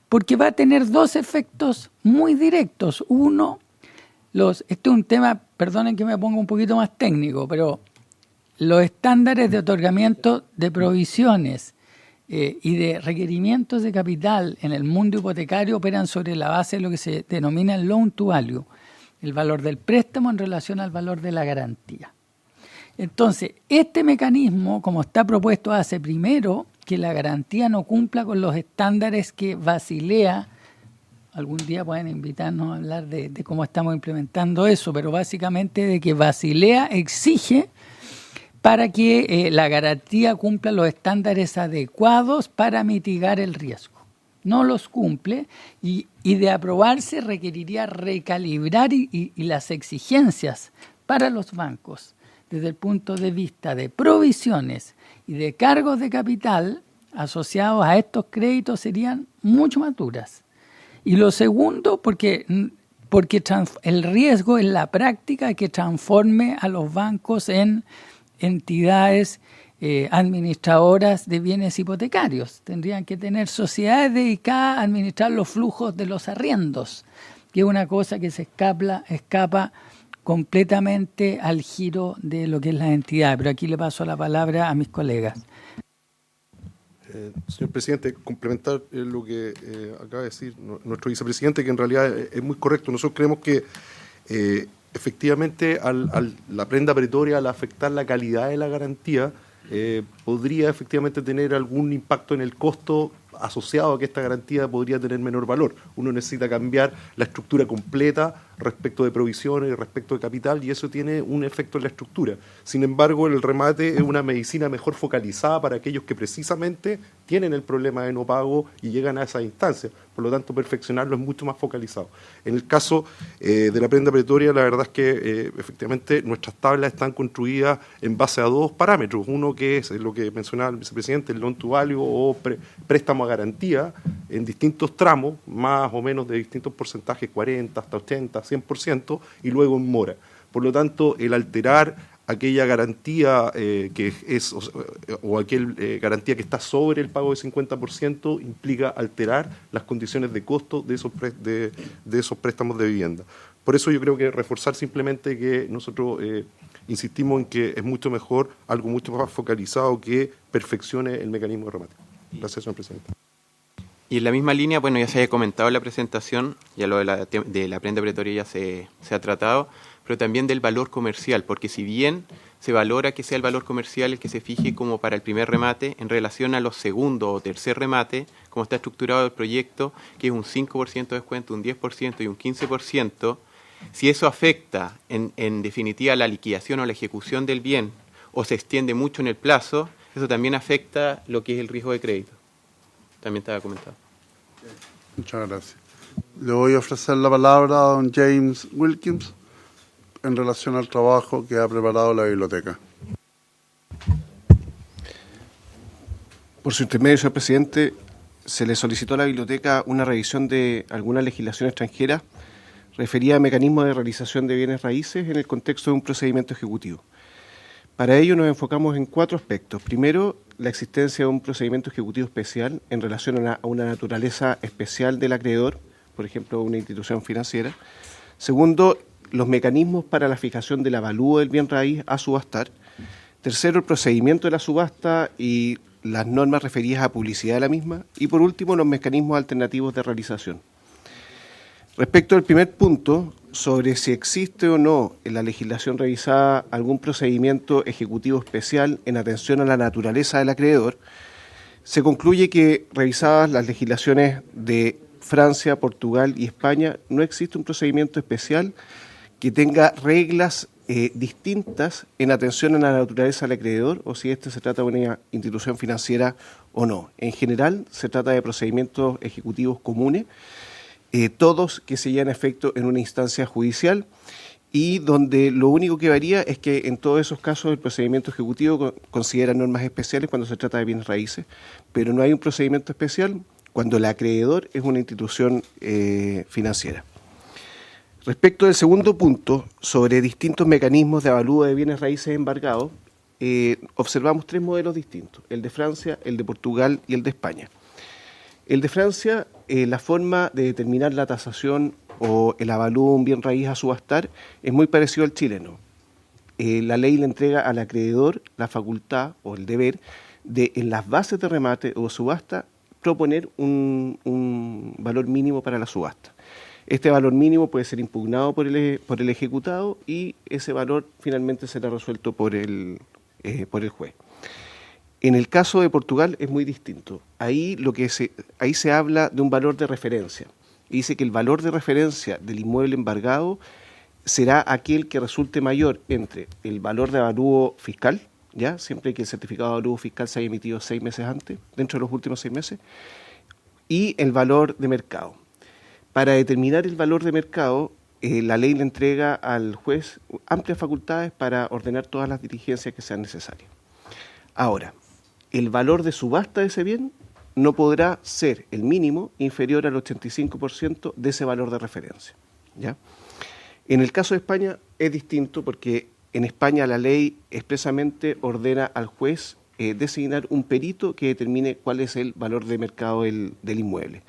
porque va a tener 2 efectos muy directos. Uno, este es un tema, perdonen que me ponga un poquito más técnico, pero los estándares de otorgamiento de provisiones y de requerimientos de capital en el mundo hipotecario operan sobre la base de lo que se denomina el loan to value, el valor del préstamo en relación al valor de la garantía. Entonces, este mecanismo, como está propuesto, hace primero que la garantía no cumpla con los estándares que Basilea, algún día pueden invitarnos a hablar de cómo estamos implementando eso, pero básicamente de que Basilea exige para que la garantía cumpla los estándares adecuados para mitigar el riesgo. No los cumple y de aprobarse requeriría recalibrar y las exigencias para los bancos desde el punto de vista de provisiones y de cargos de capital asociados a estos créditos serían mucho más duras. Y lo segundo, porque el riesgo en la práctica que transforme a los bancos en entidades administradoras de bienes hipotecarios. Tendrían que tener sociedades dedicadas a administrar los flujos de los arriendos, que es una cosa que se escapa completamente al giro de lo que es la entidad. Pero aquí le paso la palabra a mis colegas. Señor presidente, complementar lo que acaba de decir nuestro vicepresidente, que en realidad es muy correcto. Nosotros creemos que efectivamente la prenda pretoria, al afectar la calidad de la garantía, podría efectivamente tener algún impacto en el costo asociado a que esta garantía podría tener menor valor. Uno necesita cambiar la estructura completa respecto de provisiones y respecto de capital, y eso tiene un efecto en la estructura. Sin embargo, el remate es una medicina mejor focalizada para aquellos que precisamente tienen el problema de no pago y llegan a esa instancia. Por lo tanto, perfeccionarlo es mucho más focalizado. En el caso de la prenda pretoria, la verdad es que efectivamente nuestras tablas están construidas en base a dos parámetros. Uno que es lo que mencionaba el vicepresidente, el loan to value o préstamo a garantía en distintos tramos, más o menos de distintos porcentajes, 40 hasta 80, 100%, y luego en mora. Por lo tanto, el alterar aquella garantía que es o aquella garantía que está sobre el pago de 50% implica alterar las condiciones de costo de esos préstamos de vivienda. Por eso yo creo que reforzar simplemente que nosotros insistimos en que es mucho mejor, algo mucho más focalizado que perfeccione el mecanismo de remate. Gracias, señor presidente. Y en la misma línea, bueno, ya se ha comentado en la presentación, ya lo de la prenda pretoria ya se ha tratado, pero también del valor comercial, porque si bien se valora que sea el valor comercial el que se fije como para el primer remate, en relación a los segundo o tercer remate, como está estructurado el proyecto, que es un 5% de descuento, un 10% y un 15%, si eso afecta en definitiva la liquidación o la ejecución del bien, o se extiende mucho en el plazo, eso también afecta lo que es el riesgo de crédito. También estaba comentado. Muchas gracias. Le voy a ofrecer la palabra a don James Wilkins en relación al trabajo que ha preparado la biblioteca. Por su intermedio, señor presidente, se le solicitó a la biblioteca una revisión de alguna legislación extranjera referida a mecanismos de realización de bienes raíces en el contexto de un procedimiento ejecutivo. Para ello nos enfocamos en 4 aspectos. Primero, la existencia de un procedimiento ejecutivo especial en relación a una naturaleza especial del acreedor, por ejemplo, una institución financiera. Segundo, los mecanismos para la fijación del avalúo del bien raíz a subastar. Tercero, el procedimiento de la subasta y las normas referidas a publicidad de la misma. Y por último, los mecanismos alternativos de realización. Respecto al primer punto, sobre si existe o no en la legislación revisada algún procedimiento ejecutivo especial en atención a la naturaleza del acreedor, se concluye que, revisadas las legislaciones de Francia, Portugal y España, no existe un procedimiento especial que tenga reglas distintas en atención a la naturaleza del acreedor o si se trata de una institución financiera o no. En general, se trata de procedimientos ejecutivos comunes, todos que se llevan a efecto en una instancia judicial y donde lo único que varía es que en todos esos casos el procedimiento ejecutivo considera normas especiales cuando se trata de bienes raíces, pero no hay un procedimiento especial cuando el acreedor es una institución financiera. Respecto del segundo punto, sobre distintos mecanismos de avalúo de bienes raíces embargados, observamos 3 modelos distintos, el de Francia, el de Portugal y el de España. El de Francia, la forma de determinar la tasación o el avalúo de un bien raíz a subastar es muy parecido al chileno. La ley le entrega al acreedor la facultad o el deber de, en las bases de remate o subasta, proponer un valor mínimo para la subasta. Este valor mínimo puede ser impugnado por el ejecutado y ese valor finalmente será resuelto por el juez. En el caso de Portugal es muy distinto. Ahí se habla de un valor de referencia. Y dice que el valor de referencia del inmueble embargado será aquel que resulte mayor entre el valor de avalúo fiscal, ¿ya? Siempre que el certificado de avalúo fiscal se haya emitido 6 meses antes, dentro de los últimos 6 meses, y el valor de mercado. Para determinar el valor de mercado, la ley le entrega al juez amplias facultades para ordenar todas las diligencias que sean necesarias. Ahora, el valor de subasta de ese bien no podrá ser el mínimo inferior al 85% de ese valor de referencia, ¿ya? En el caso de España es distinto porque en España la ley expresamente ordena al juez designar un perito que determine cuál es el valor de mercado del inmueble.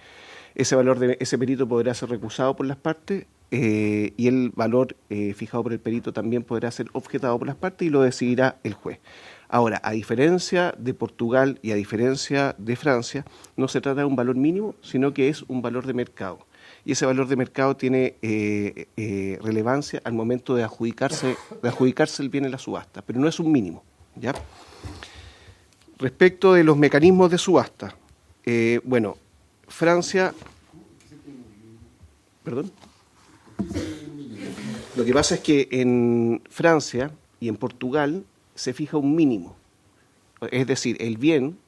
Ese perito podrá ser recusado por las partes y el valor fijado por el perito también podrá ser objetado por las partes y lo decidirá el juez. Ahora, a diferencia de Portugal y a diferencia de Francia, no se trata de un valor mínimo, sino que es un valor de mercado. Y ese valor de mercado tiene relevancia al momento de adjudicarse el bien en la subasta, pero no es un mínimo, ¿ya? Respecto de los mecanismos de subasta, bueno, Francia... ¿Perdón? Lo que pasa es que en Francia y en Portugal se fija un mínimo. Es decir, el bien,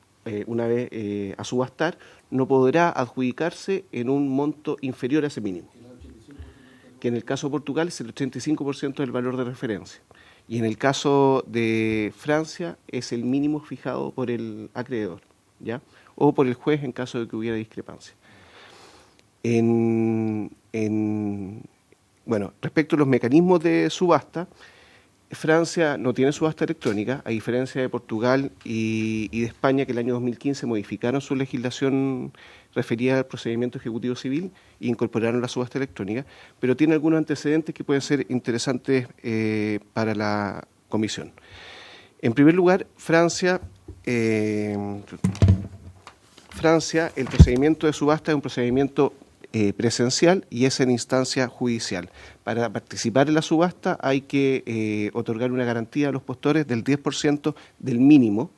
una vez a subastar, no podrá adjudicarse en un monto inferior a ese mínimo. Que en el caso de Portugal es el 85% del valor de referencia. Y en el caso de Francia es el mínimo fijado por el acreedor, ¿ya? O por el juez en caso de que hubiera discrepancia. Bueno, respecto a los mecanismos de subasta, Francia no tiene subasta electrónica, a diferencia de Portugal y de España, que el año 2015 modificaron su legislación referida al procedimiento ejecutivo civil e incorporaron la subasta electrónica, pero tiene algunos antecedentes que pueden ser interesantes para la comisión. En primer lugar, Francia, el procedimiento de subasta es un procedimiento presencial y es en instancia judicial. Para participar en la subasta hay que otorgar una garantía a los postores del 10% del mínimo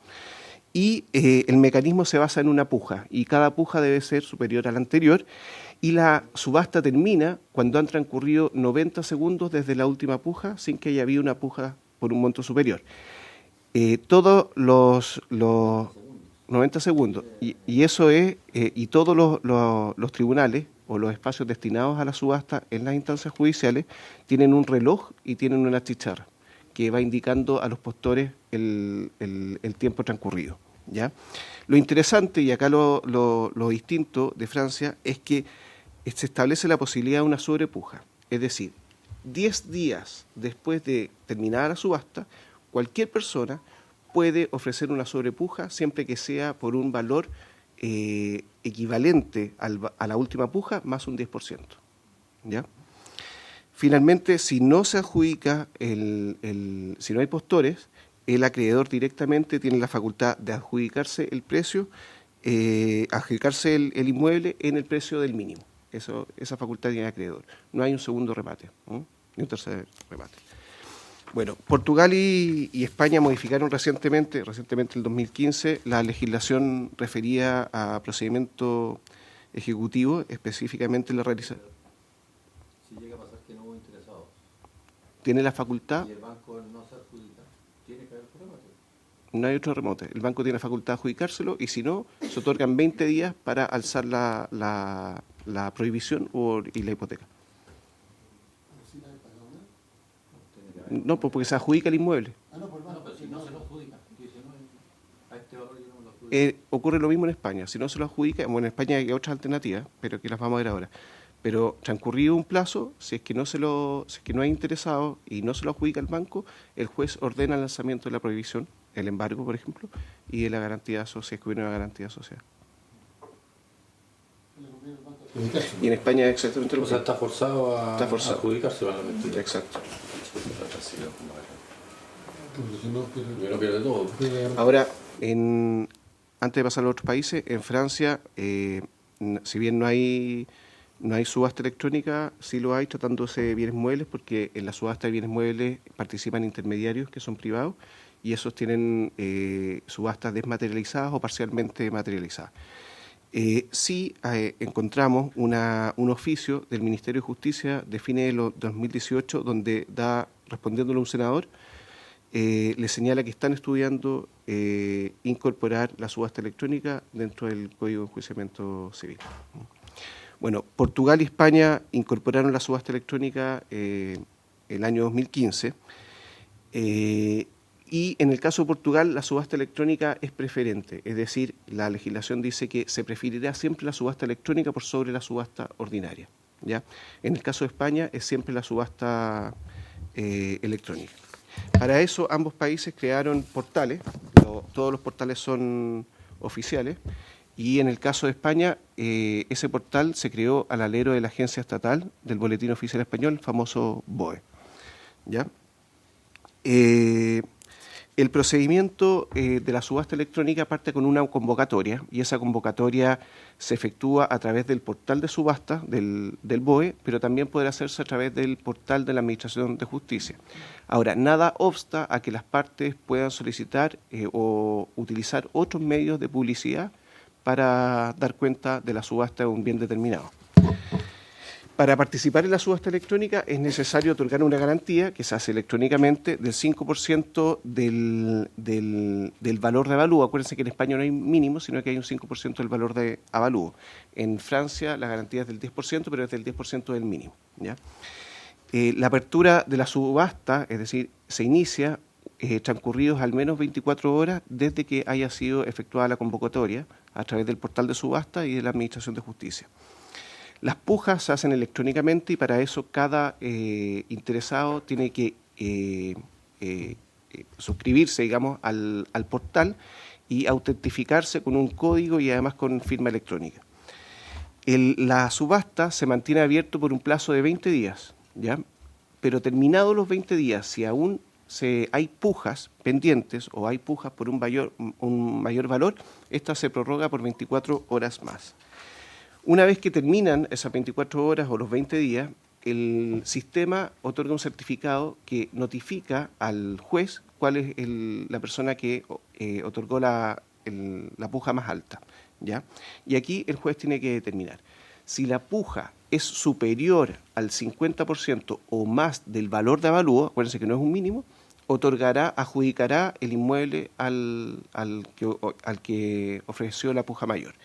y el mecanismo se basa en una puja y cada puja debe ser superior a la anterior y la subasta termina cuando han transcurrido 90 segundos desde la última puja sin que haya habido una puja por un monto superior. Todos los 90 segundos y eso es, y todos los tribunales o los espacios destinados a la subasta en las instancias judiciales tienen un reloj y tienen una chicharra que va indicando a los postores el tiempo transcurrido, ¿ya? Lo interesante, y acá lo distinto de Francia, es que se establece la posibilidad de una sobrepuja. Es decir, 10 días después de terminada la subasta, cualquier persona puede ofrecer una sobrepuja siempre que sea por un valor equivalente a la última puja más un 10%, ¿ya? Finalmente, si no se adjudica, si no hay postores, el acreedor directamente tiene la facultad de adjudicarse el precio, adjudicarse el inmueble en el precio del mínimo. Esa facultad tiene el acreedor. No hay un segundo remate, ni un tercer remate. Bueno, Portugal y España modificaron recientemente el 2015, la legislación referida a procedimiento ejecutivo, específicamente la realización. Si llega a pasar que no hubo interesados. Tiene la facultad. Y el banco no se adjudica. Tiene que haber otro remate. No hay otro remate. El banco tiene la facultad de adjudicárselo y si no, se otorgan 20 días para alzar la prohibición y la hipoteca. No, porque se adjudica el inmueble. Pero si no se lo adjudica. A este valor yo no me lo adjudico. Ocurre lo mismo en España. Si no se lo adjudica, bueno, en España hay otras alternativas, pero que las vamos a ver ahora. Pero transcurrido un plazo, si es que no hay interesado y no se lo adjudica el banco, el juez ordena el lanzamiento de la prohibición, el embargo, por ejemplo, y de la garantía social, que hubiera una garantía social. Y en España es exactamente lo mismo. O sea, está forzado a adjudicarse la mentira. Exacto. Yo pierde todo. Ahora, antes de pasar a otros países, en Francia, si bien no hay subasta electrónica, sí lo hay tratándose de bienes muebles, porque en la subasta de bienes muebles participan intermediarios que son privados y esos tienen subastas desmaterializadas o parcialmente materializadas. Sí encontramos un oficio del Ministerio de Justicia de fines de 2018 donde respondiéndole a un senador, le señala que están estudiando incorporar la subasta electrónica dentro del Código de Enjuiciamiento Civil. Bueno, Portugal y España incorporaron la subasta electrónica el año 2015 y en el caso de Portugal la subasta electrónica es preferente, es decir, la legislación dice que se preferirá siempre la subasta electrónica por sobre la subasta ordinaria, ¿ya? En el caso de España es siempre la subasta electrónica. Para eso ambos países crearon portales, todos los portales son oficiales, Y en el caso de España, ese portal se creó al alero de la agencia estatal del Boletín Oficial Español, el famoso BOE. ¿Ya? El procedimiento de la subasta electrónica parte con una convocatoria, y esa convocatoria se efectúa a través del portal de subasta del BOE, pero también podrá hacerse a través del portal de la Administración de Justicia. Ahora, nada obsta a que las partes puedan solicitar o utilizar otros medios de publicidad para dar cuenta de la subasta de un bien determinado. Para participar en la subasta electrónica es necesario otorgar una garantía que se hace electrónicamente del 5% del valor de avalúo. Acuérdense que en España no hay mínimo, sino que hay un 5% del valor de avalúo. En Francia la garantía es del 10%, pero es del 10% del mínimo, ¿ya? La apertura de la subasta, es decir, se inicia transcurridos al menos 24 horas desde que haya sido efectuada la convocatoria a través del portal de subasta y de la Administración de Justicia. Las pujas se hacen electrónicamente y para eso cada interesado tiene que suscribirse, digamos, al portal y autentificarse con un código y además con firma electrónica. La subasta se mantiene abierto por un plazo de 20 días, ¿ya? Pero terminados los 20 días, si aún hay pujas pendientes o hay pujas por un mayor valor, esta se prorroga por 24 horas más. Una vez que terminan esas 24 horas o los 20 días, el sistema otorga un certificado que notifica al juez cuál es la persona que otorgó la puja más alta, ¿ya? Y aquí el juez tiene que determinar si la puja es superior al 50% o más del valor de avalúo, acuérdense que no es un mínimo, adjudicará el inmueble al que ofreció la puja mayor.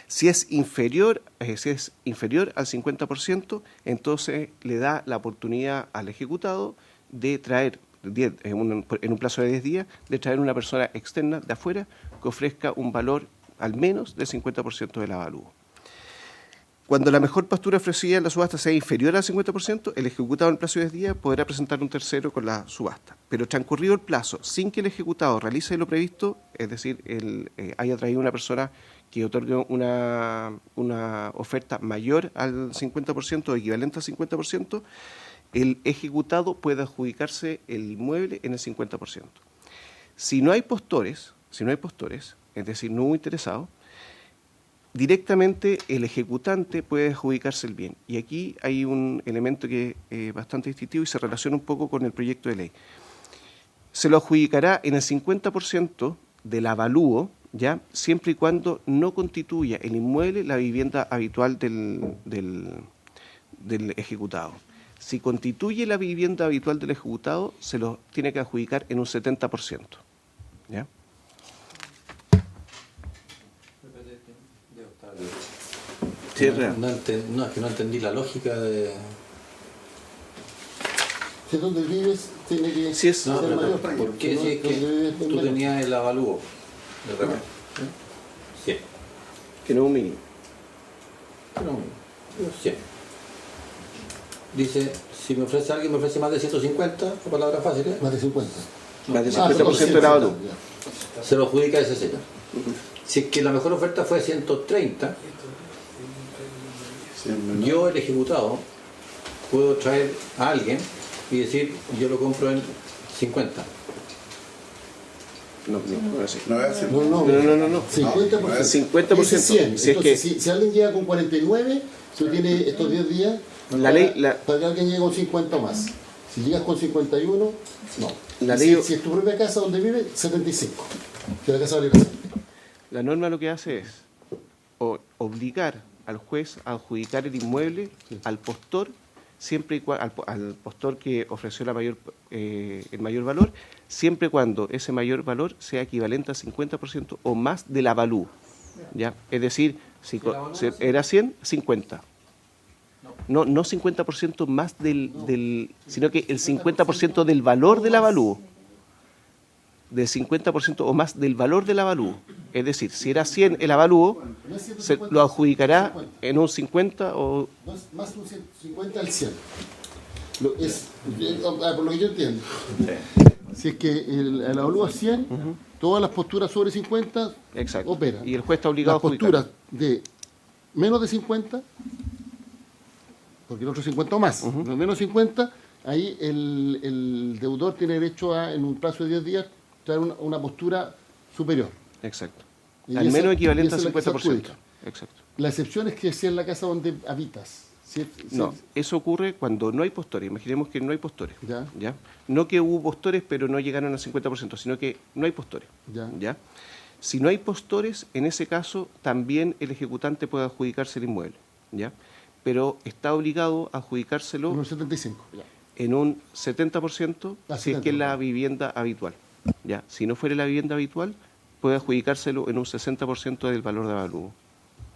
Si es inferior al 50%, entonces le da la oportunidad al ejecutado de traer, en un plazo de 10 días, de traer una persona externa de afuera que ofrezca un valor al menos del 50% del avalúo. Cuando la mejor postura ofrecida en la subasta sea inferior al 50%, el ejecutado en el plazo de 10 días podrá presentar un tercero con la subasta. Pero transcurrido el plazo, sin que el ejecutado realice lo previsto, es decir, haya traído una persona que otorgue una oferta mayor al 50% o equivalente al 50%, el ejecutado puede adjudicarse el inmueble en el 50%. Si no hay postores, es decir, no hubo interesado, directamente el ejecutante puede adjudicarse el bien. Y aquí hay un elemento que es bastante distintivo y se relaciona un poco con el proyecto de ley. Se lo adjudicará en el 50% del avalúo, ¿ya? Siempre y cuando no constituya el inmueble la vivienda habitual del ejecutado. Si constituye la vivienda habitual del ejecutado, se lo tiene que adjudicar en un 70%. ¿Ya? Sí, es que no entendí la lógica de... Si es donde vives, tiene que sí, ser mayor. ¿Por qué si es que tú tenías el avalúo de repente? Sí. Que no es un mínimo. Sí. Dice, si me ofrece alguien, me ofrece más de 150, por palabras fáciles. Más de 50. Más del 50% del avalúo. Se lo adjudica ese señor. Si es que la mejor oferta fue 130, yo, el ejecutado, puedo traer a alguien y decir, yo lo compro en 50. No es así. No. 50%. 50%. Es 100. Si, entonces, si alguien llega con 49, tú tienes estos 10 días para que alguien llegue con 50 más. Si llegas con 51, no. Si es tu propia casa donde vives, 75. Que la casa vale 60. La norma lo que hace es obligar al juez a adjudicar el inmueble al postor, siempre y al postor que ofreció el mayor valor, siempre y cuando ese mayor valor sea equivalente al 50% o más del avalúo. ¿Ya? Es decir, si era 100, 50. No 50% más sino que el 50% del valor del avalúo. Del 50% o más del valor del avalúo. Es decir, si era 100 el avalúo, se lo adjudicará en un 50 o... No es más de un 50 al 100. Por lo que yo entiendo. Si es que el avalúo es 100, todas las posturas sobre 50 Exacto. operan. Y el juez está obligado las a adjudicar. posturas de menos de 50, porque el otro 50 o más, pero menos de 50, ahí el deudor tiene derecho a, en un plazo de 10 días, traer una postura superior. Exacto. Y Al esa- menos equivalente y esa al es la que se 50%. adjudica. Exacto. La excepción es que sea en la casa donde habitas. No, eso ocurre cuando no hay postores. Imaginemos que no hay postores. Ya. No que hubo postores, pero no llegaron al 50%, sino que no hay postores. Ya. Si no hay postores, en ese caso también el ejecutante puede adjudicarse el inmueble. ¿Ya? Pero está obligado a adjudicárselo En un 75. en un 70% si es que es la vivienda habitual. ¿Ya? Si no fuera la vivienda habitual, puede adjudicárselo en un 60% del valor de avalúo.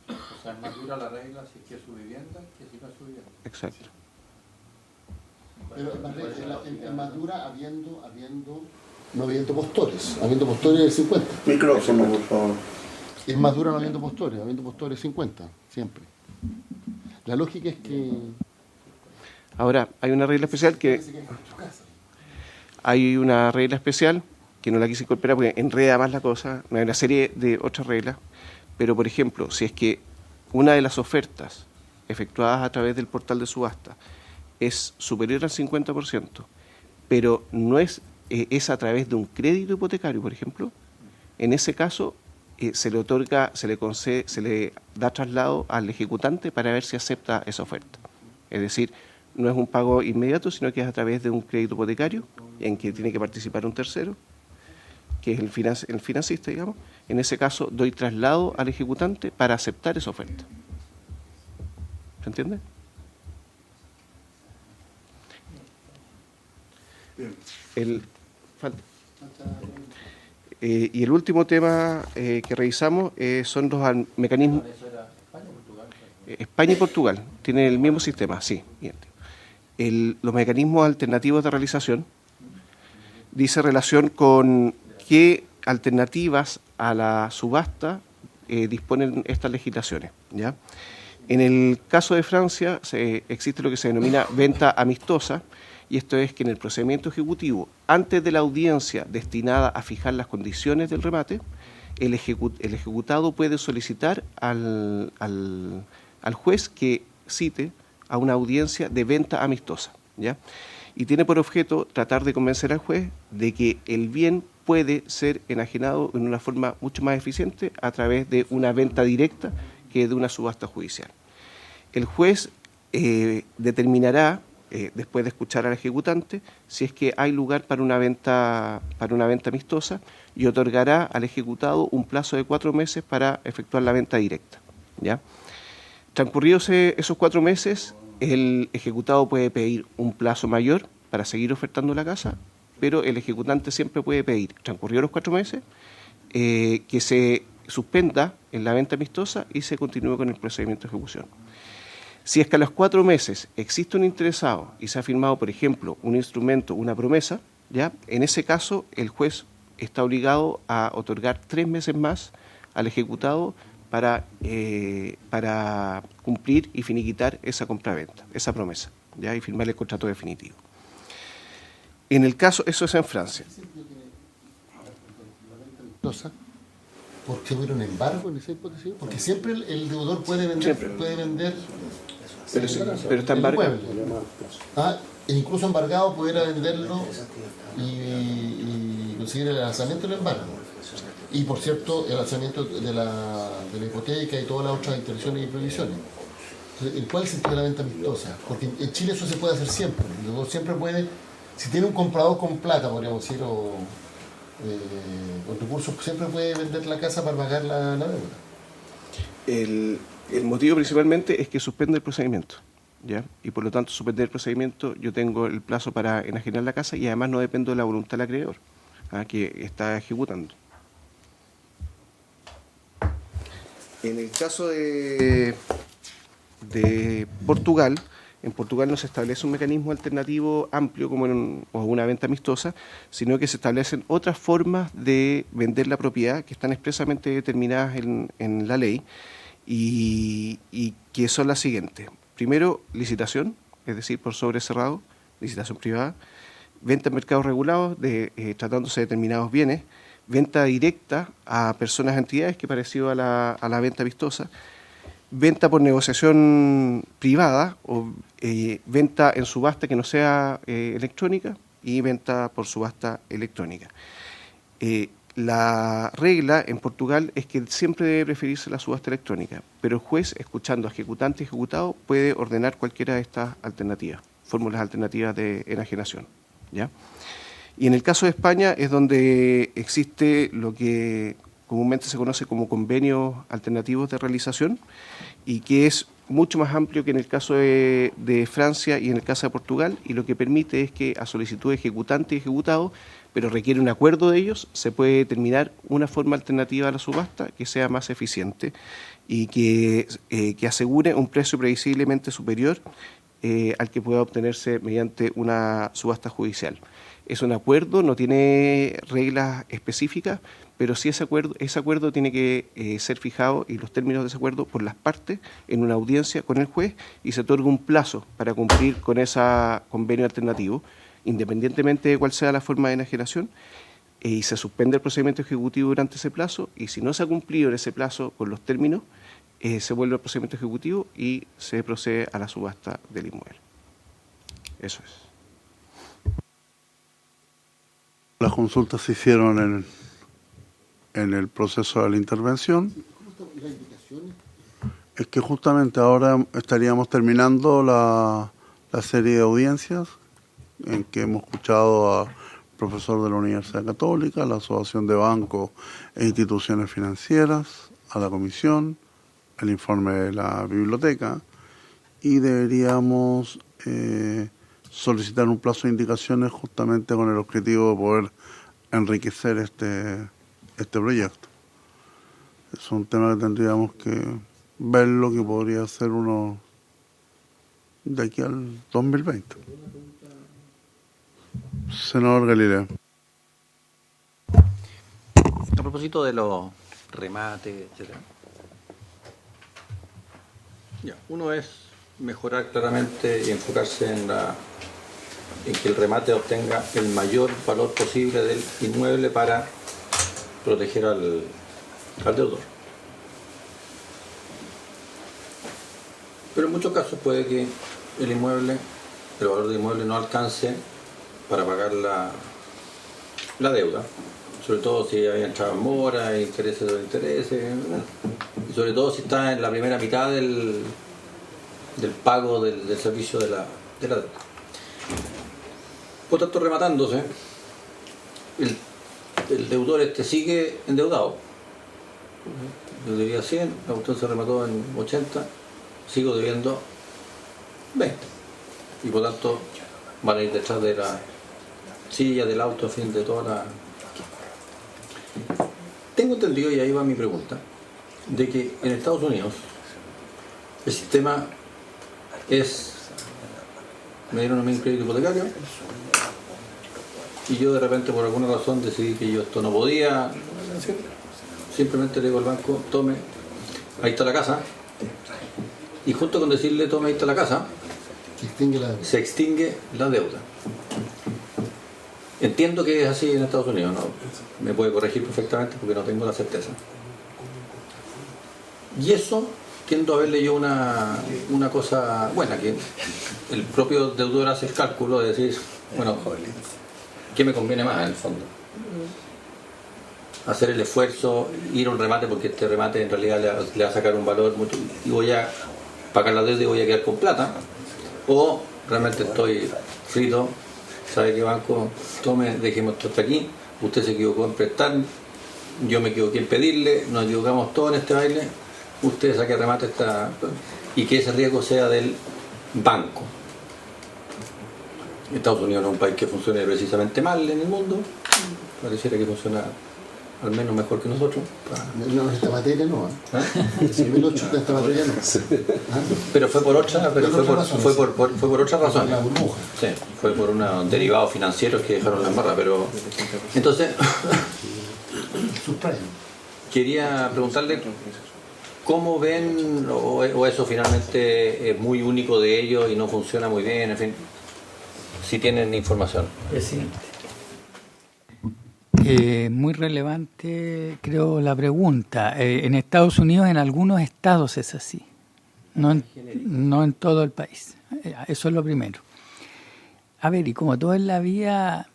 O sea, es más dura la regla si es que es su vivienda que si no es su vivienda. Exacto. Pero es más dura no habiendo postores. Habiendo postores es 50. Micrófono, por favor. Es más dura no habiendo postores 50, siempre. La lógica es que... Ahora, hay una regla especial que... Hay una regla especial que no la quise incorporar porque enreda más la cosa. Hay una serie de otras reglas. Pero, por ejemplo, si es que una de las ofertas efectuadas a través del portal de subasta es superior al 50%, pero no es a través de un crédito hipotecario, por ejemplo, en ese caso se le otorga, se le da traslado al ejecutante para ver si acepta esa oferta. Es decir, no es un pago inmediato, sino que es a través de un crédito hipotecario en que tiene que participar un tercero, que es el financista, digamos. En ese caso, doy traslado al ejecutante para aceptar esa oferta. ¿Se entiende? Y el último tema que revisamos son los mecanismos... España y Portugal tienen el mismo sistema, sí. Los mecanismos alternativos de realización dice relación con qué alternativas a la subasta disponen estas legislaciones. ¿Ya? En el caso de Francia existe lo que se denomina venta amistosa, y esto es que en el procedimiento ejecutivo, antes de la audiencia destinada a fijar las condiciones del remate, el ejecutado puede solicitar al juez que cite a una audiencia de venta amistosa, ¿ya? Y tiene por objeto tratar de convencer al juez de que el bien puede ser enajenado en una forma mucho más eficiente a través de una venta directa que de una subasta judicial. El juez determinará, después de escuchar al ejecutante, si es que hay lugar para una venta amistosa, y otorgará al ejecutado un plazo de 4 meses para efectuar la venta directa, ¿ya? Transcurridos esos 4 meses, el ejecutado puede pedir un plazo mayor para seguir ofertando la casa, pero el ejecutante siempre puede pedir, transcurridos los 4 meses, que se suspenda en la venta amistosa y se continúe con el procedimiento de ejecución. Si es que a los 4 meses existe un interesado y se ha firmado, por ejemplo, un instrumento, una promesa, ¿ya? En ese caso el juez está obligado a otorgar 3 meses más al ejecutado para cumplir y finiquitar esa compraventa, esa promesa, ¿ya? Y firmar el contrato definitivo. En el caso, eso es en Francia. ¿Por qué hubiera un embargo en esa hipótesis? Porque siempre el deudor puede vender, pero está embargado. E incluso embargado pudiera venderlo y conseguir el alzamiento del embargo. Y por cierto, el alzamiento de la hipoteca y todas las otras intervenciones y prohibiciones. Entonces, ¿cuál es el sentido de la venta amistosa? Porque en Chile eso se puede hacer siempre. El deudor siempre puede, si tiene un comprador con plata, podríamos decir, o con recursos, siempre puede vender la casa para pagar la deuda. El motivo principalmente es que suspende el procedimiento, ¿ya? Y por lo tanto, suspender el procedimiento, yo tengo el plazo para enajenar la casa y además no dependo de la voluntad del acreedor, que está ejecutando. En el caso de Portugal, en Portugal no se establece un mecanismo alternativo amplio como o una venta amistosa, sino que se establecen otras formas de vender la propiedad que están expresamente determinadas en la ley y que son las siguientes. Primero, licitación, es decir, por sobre cerrado, licitación privada. venta en mercados regulados, tratándose de determinados bienes, venta directa a personas, entidades, que parecido a la venta vistosa, venta por negociación privada o venta en subasta que no sea electrónica y venta por subasta electrónica. La regla en Portugal es que siempre debe preferirse la subasta electrónica, pero el juez, escuchando a ejecutante y ejecutado, puede ordenar cualquiera de estas alternativas, fórmulas alternativas de enajenación, ¿ya? Y en el caso de España es donde existe lo que comúnmente se conoce como convenios alternativos de realización y que es mucho más amplio que en el caso de Francia y en el caso de Portugal, y lo que permite es que a solicitud de ejecutante y ejecutado, pero requiere un acuerdo de ellos, se puede determinar una forma alternativa a la subasta que sea más eficiente y que asegure un precio previsiblemente superior al que pueda obtenerse mediante una subasta judicial. Es un acuerdo, no tiene reglas específicas, pero sí ese acuerdo tiene que ser fijado, y los términos de ese acuerdo, por las partes en una audiencia con el juez, y se otorga un plazo para cumplir con ese convenio alternativo, independientemente de cuál sea la forma de enajenación, y se suspende el procedimiento ejecutivo durante ese plazo, y si no se ha cumplido en ese plazo con los términos, se vuelve al procedimiento ejecutivo y se procede a la subasta del inmueble. Eso es. Las consultas se hicieron en el proceso de la intervención. Es que justamente ahora estaríamos terminando la serie de audiencias en que hemos escuchado al profesor de la Universidad Católica, a la Asociación de Bancos e Instituciones Financieras, a la Comisión, el informe de la Biblioteca, y deberíamos solicitar un plazo de indicaciones justamente con el objetivo de poder enriquecer este proyecto. Es un tema que tendríamos que ver lo que podría ser uno de aquí al 2020. Senador Galileo. A propósito de los remates, etcétera. Uno es mejorar claramente y enfocarse en que el remate obtenga el mayor valor posible del inmueble para proteger al deudor. Pero en muchos casos puede que el valor del inmueble no alcance para pagar la deuda, sobre todo si hay entrado en mora, intereses de intereses, y sobre todo si está en la primera mitad del pago del servicio de la deuda. Por tanto, rematándose, el deudor sigue endeudado. Yo debía 100, la cuestión se remató en 80, sigo debiendo 20. Y por tanto van a ir detrás de la silla, del auto, en fin, de toda la... Tengo entendido, y ahí va mi pregunta, de que en Estados Unidos el sistema me dieron a mí un crédito hipotecario y yo de repente por alguna razón decidí que yo esto no podía, simplemente le digo al banco, tome, ahí está la casa, y junto con decirle tome, ahí está la casa, se extingue la deuda. Entiendo que es así en Estados Unidos, ¿no? Me puede corregir perfectamente porque no tengo la certeza. Y eso, tiendo a verle yo una cosa buena, que el propio deudor hace el cálculo de decir, bueno, ¿qué me conviene más en el fondo? Hacer el esfuerzo, ir a un remate, porque este remate en realidad le va a sacar un valor mucho, y voy a pagar la deuda y voy a quedar con plata, o realmente estoy frito. ¿Sabe qué, banco? Tome, dejemos esto hasta aquí, usted se equivocó en prestar, yo me equivoqué en pedirle, nos equivocamos todos en este baile, usted saque remate y que ese riesgo sea del banco. Estados Unidos no es un país que funcione precisamente mal en el mundo, pareciera que funciona al menos mejor que nosotros. No, esta materia no. Si el 8 de esta materia no. Pero fue por otra, fue por otra razón. La burbuja. Sí, fue por unos derivados financieros que dejaron la embarra, pero entonces quería preguntarle cómo ven, o eso finalmente es muy único de ellos y no funciona muy bien, en fin. si tienen información. Presidente. Muy relevante, creo, la pregunta. En Estados Unidos, en algunos estados es así, no en todo el país. Eso es lo primero. A ver, y como todo en la vida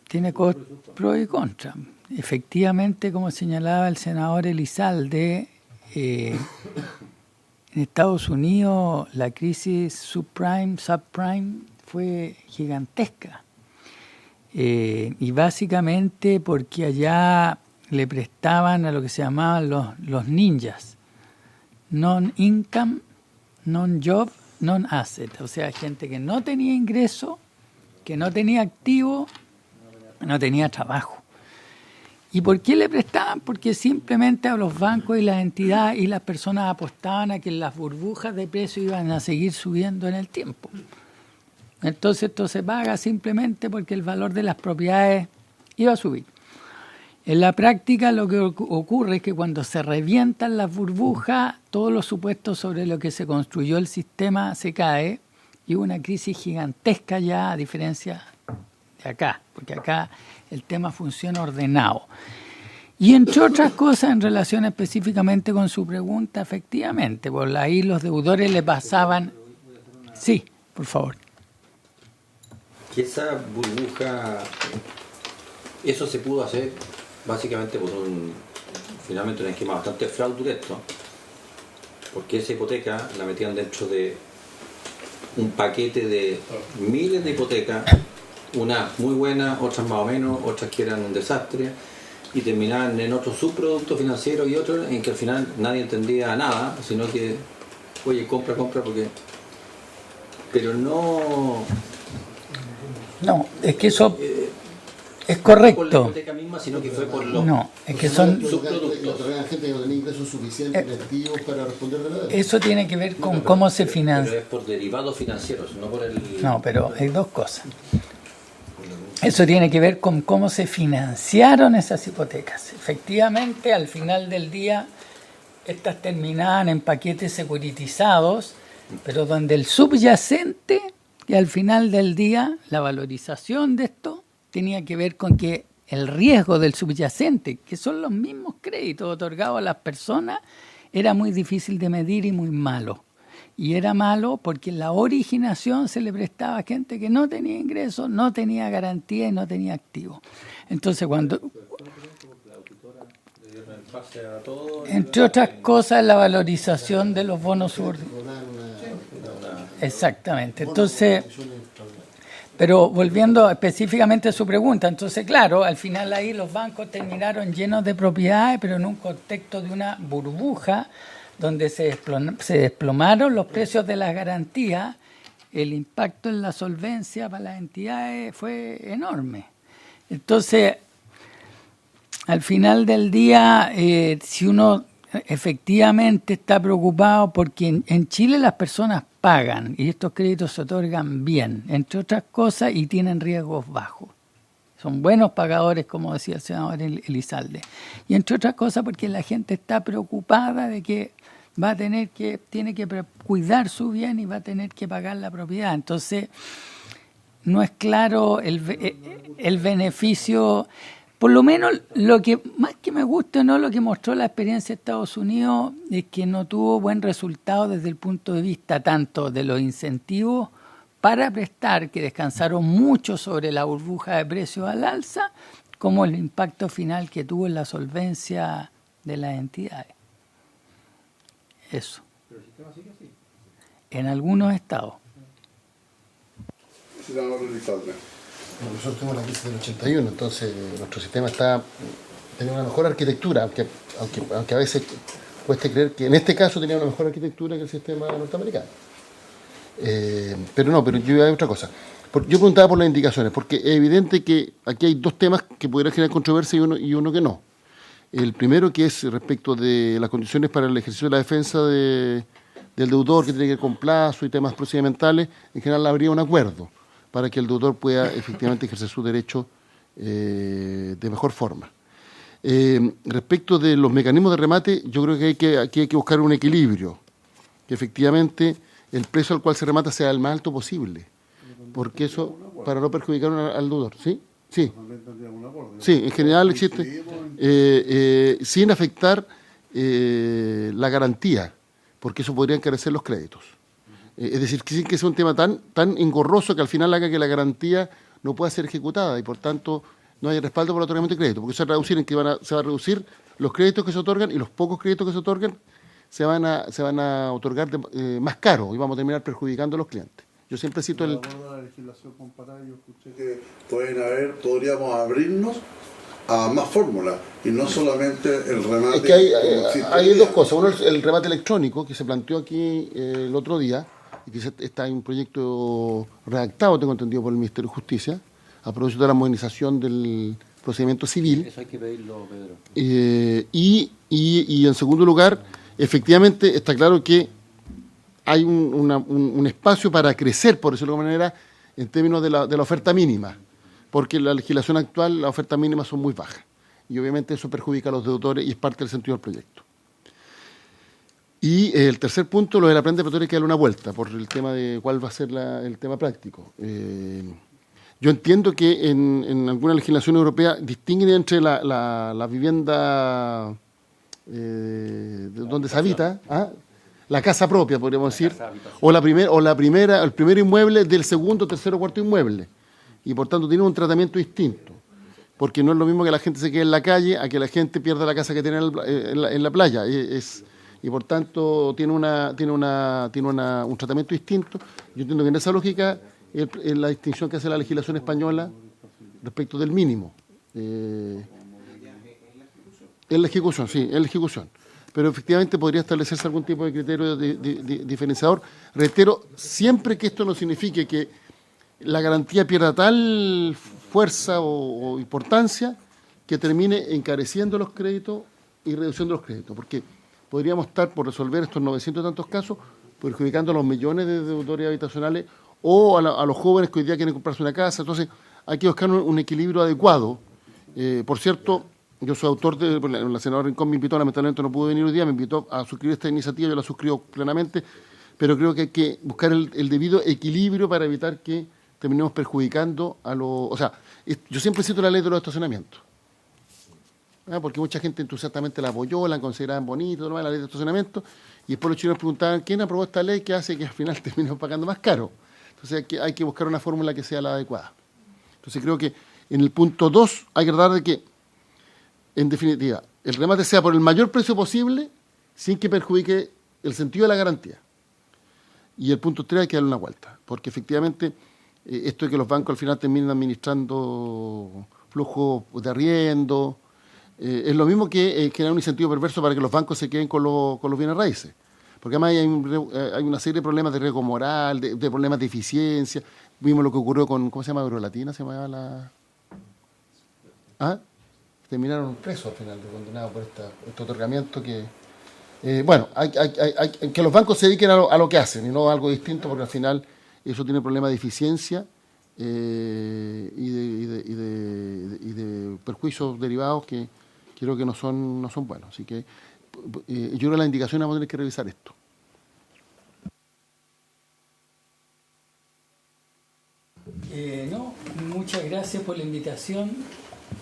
tiene pros y contras. Efectivamente, como señalaba el senador Elizalde, en Estados Unidos la crisis subprime fue gigantesca. Y básicamente porque allá le prestaban a lo que se llamaban los ninjas, non-income, non-job, non-asset, o sea, gente que no tenía ingreso, que no tenía activo, no tenía trabajo. ¿Y por qué le prestaban? Porque simplemente a los bancos y las entidades y las personas apostaban a que las burbujas de precio iban a seguir subiendo en el tiempo. Entonces esto se paga simplemente porque el valor de las propiedades iba a subir. En la práctica lo que ocurre es que cuando se revientan las burbujas, todos los supuestos sobre lo que se construyó el sistema se cae y hubo una crisis gigantesca ya, a diferencia de acá, porque acá el tema funciona ordenado. Y entre otras cosas, en relación específicamente con su pregunta, efectivamente, por ahí los deudores le pasaban... Sí, por favor. Que esa burbuja, eso se pudo hacer básicamente por finalmente un esquema bastante fraudulento, porque esa hipoteca la metían dentro de un paquete de miles de hipotecas, unas muy buenas, otras más o menos, otras que eran un desastre, y terminaban en otros subproductos financieros y otros en que al final nadie entendía nada, sino que, oye, compra, porque... Pero no, es que eso es correcto. por la hipoteca misma, sino que fue por los es que son subproductos. Gente que no tenía ingresos suficientes activos para responder de la deuda. Eso tiene que ver con cómo se financia. Pero es por derivados financieros, no por el... No, pero hay dos cosas. Eso tiene que ver con cómo se financiaron esas hipotecas. Efectivamente, al final del día, estas terminaban en paquetes securitizados, pero donde el subyacente, y al final del día, la valorización de esto tenía que ver con que el riesgo del subyacente, que son los mismos créditos otorgados a las personas, era muy difícil de medir y muy malo. Y era malo porque en la originación se le prestaba a gente que no tenía ingresos, no tenía garantía y no tenía activo. Entonces, cuando... Entre otras cosas, la valorización de los bonos subordinados. Exactamente. Entonces, pero volviendo específicamente a su pregunta, entonces, claro, al final ahí los bancos terminaron llenos de propiedades, pero en un contexto de una burbuja donde se desplomaron los precios de las garantías, el impacto en la solvencia para las entidades fue enorme. Entonces, al final del día, si uno efectivamente está preocupado porque en Chile las personas pagan y estos créditos se otorgan bien, entre otras cosas, y tienen riesgos bajos. Son buenos pagadores, como decía el senador Elizalde. Y entre otras cosas porque la gente está preocupada de que tiene que cuidar su bien y va a tener que pagar la propiedad. Entonces, no es claro el beneficio. Por lo menos lo que más que me gusta, no lo que mostró la experiencia de Estados Unidos, es que no tuvo buen resultado desde el punto de vista tanto de los incentivos para prestar, que descansaron mucho sobre la burbuja de precios al alza, como el impacto final que tuvo en la solvencia de las entidades. Eso. ¿Pero el sistema sigue así? En algunos estados. Nosotros tuvimos la crisis del 81, entonces nuestro sistema tenía una mejor arquitectura, aunque a veces cueste creer que en este caso tenía una mejor arquitectura que el sistema norteamericano. Pero yo iba a ver otra cosa. Yo preguntaba por las indicaciones, porque es evidente que aquí hay dos temas que pudieran generar controversia y uno que no. El primero, que es respecto de las condiciones para el ejercicio de la defensa del deudor, que tiene que ver con plazo y temas procedimentales. En general habría un acuerdo para que el deudor pueda efectivamente ejercer su derecho de mejor forma. Respecto de los mecanismos de remate, yo creo que aquí hay que buscar un equilibrio, que efectivamente el precio al cual se remata sea el más alto posible, porque eso, para no perjudicar al deudor, ¿sí? Sí. Sí, en general existe, sin afectar la garantía, porque eso podría encarecer los créditos. Es decir, sin que sea un tema tan engorroso que al final haga que la garantía no pueda ser ejecutada y por tanto no haya respaldo por el otorgamiento de crédito, porque se va a reducir en que se va a reducir los créditos que se otorgan y los pocos créditos que se otorgan se van a otorgar más caros y vamos a terminar perjudicando a los clientes. Yo siempre cito De acuerdo a la legislación comparada, yo escuché que podríamos abrirnos a más fórmulas y no solamente el remate. Es que hay dos cosas. Uno es el remate electrónico que se planteó aquí el otro día y que está en un proyecto redactado, tengo entendido, por el Ministerio de Justicia, a propósito de la modernización del procedimiento civil. Eso hay que pedirlo, Pedro. Y en segundo lugar, efectivamente está claro que hay un espacio para crecer, por decirlo de alguna manera, en términos de la oferta mínima, porque en la legislación actual las ofertas mínimas son muy bajas y obviamente eso perjudica a los deudores y es parte del sentido del proyecto. Y el tercer punto, lo de la prenda pretoria, hay que darle una vuelta por el tema de cuál va a ser el tema práctico. Yo entiendo que en alguna legislación europea distinguen entre la vivienda donde se habita, la casa propia, podríamos decir, o el primer inmueble del segundo, tercero o cuarto inmueble. Y por tanto tiene un tratamiento distinto. Porque no es lo mismo que la gente se quede en la calle a que la gente pierda la casa que tiene en la playa. Y por tanto tiene un tratamiento distinto. Yo entiendo que en esa lógica es la distinción que hace la legislación española respecto del mínimo. En la ejecución, sí, en la ejecución. Pero efectivamente podría establecerse algún tipo de criterio diferenciador. Reitero, siempre que esto no signifique que la garantía pierda tal fuerza o importancia que termine encareciendo los créditos y reduciendo los créditos. Porque podríamos estar, por resolver estos 900 y tantos casos, perjudicando a los millones de deudores habitacionales o a los jóvenes que hoy día quieren comprarse una casa. Entonces, hay que buscar un equilibrio adecuado. Por cierto, yo soy autor la senadora Rincón me invitó, lamentablemente no pude venir hoy día, me invitó a suscribir esta iniciativa, yo la suscribo plenamente, pero creo que hay que buscar el debido equilibrio para evitar que terminemos perjudicando a los... O sea, yo siempre cito la ley de los estacionamientos, porque mucha gente entusiastamente la apoyó, la consideraban bonita, la ley de estacionamiento, y después los chinos preguntaban, ¿quién aprobó esta ley que hace que al final terminemos pagando más caro? Entonces hay que buscar una fórmula que sea la adecuada. Entonces creo que en el punto 2 hay que tratar de que, en definitiva, el remate sea por el mayor precio posible sin que perjudique el sentido de la garantía. Y el punto 3 hay que darle una vuelta, porque efectivamente esto de que los bancos al final terminen administrando flujos de arriendo, es lo mismo que generar un incentivo perverso para que los bancos se queden con los bienes raíces. Porque además hay una serie de problemas de riesgo moral, de problemas de eficiencia. Vimos lo que ocurrió con, ¿cómo se llama? Agrolatina, se llamaba la... Terminaron presos al final, condenados por este otorgamiento que... hay que los bancos se dediquen a lo que hacen y no a algo distinto, porque al final eso tiene problemas de eficiencia y de perjuicios derivados que creo que no son buenos. Así que yo creo que la indicación vamos a tener que revisar esto. Muchas gracias por la invitación.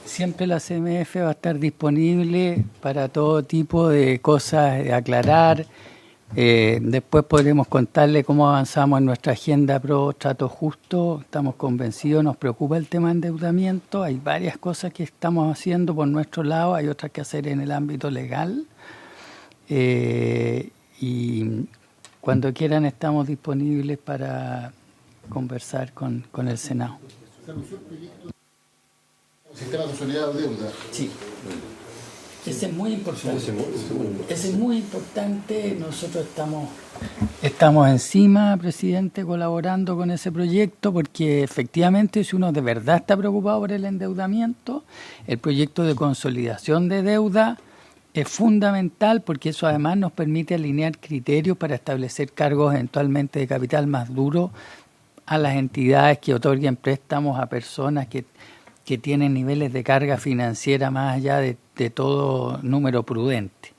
Siempre la CMF va a estar disponible para todo tipo de cosas de aclarar. Después podremos contarle cómo avanzamos en nuestra agenda pro trato justo. Estamos convencidos, nos preocupa el tema de endeudamiento. Hay varias cosas que estamos haciendo por nuestro lado, hay otras que hacer en el ámbito legal. Y cuando quieran estamos disponibles para conversar con el Senado. Sistema consolidado de deuda. Sí. Ese es muy importante. Ese es muy importante. Nosotros estamos encima, presidente, colaborando con ese proyecto, porque efectivamente si uno de verdad está preocupado por el endeudamiento, el proyecto de consolidación de deuda es fundamental, porque eso además nos permite alinear criterios para establecer cargos eventualmente de capital más duro a las entidades que otorguen préstamos a personas que tienen niveles de carga financiera más allá de todo número prudente.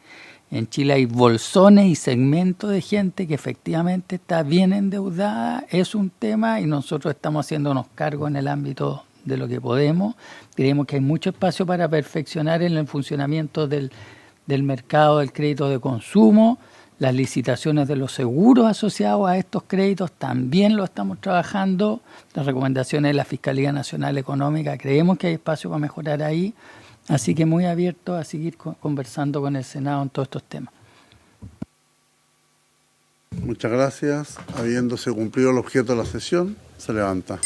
En Chile hay bolsones y segmentos de gente que efectivamente está bien endeudada, es un tema y nosotros estamos haciéndonos cargo en el ámbito de lo que podemos. Creemos que hay mucho espacio para perfeccionar en el funcionamiento del mercado del crédito de consumo. Las licitaciones de los seguros asociados a estos créditos también lo estamos trabajando. Las recomendaciones de la Fiscalía Nacional Económica, creemos que hay espacio para mejorar ahí. Así que muy abierto a seguir conversando con el Senado en todos estos temas. Muchas gracias. Habiéndose cumplido el objeto de la sesión, se levanta.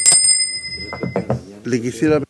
Le quisiera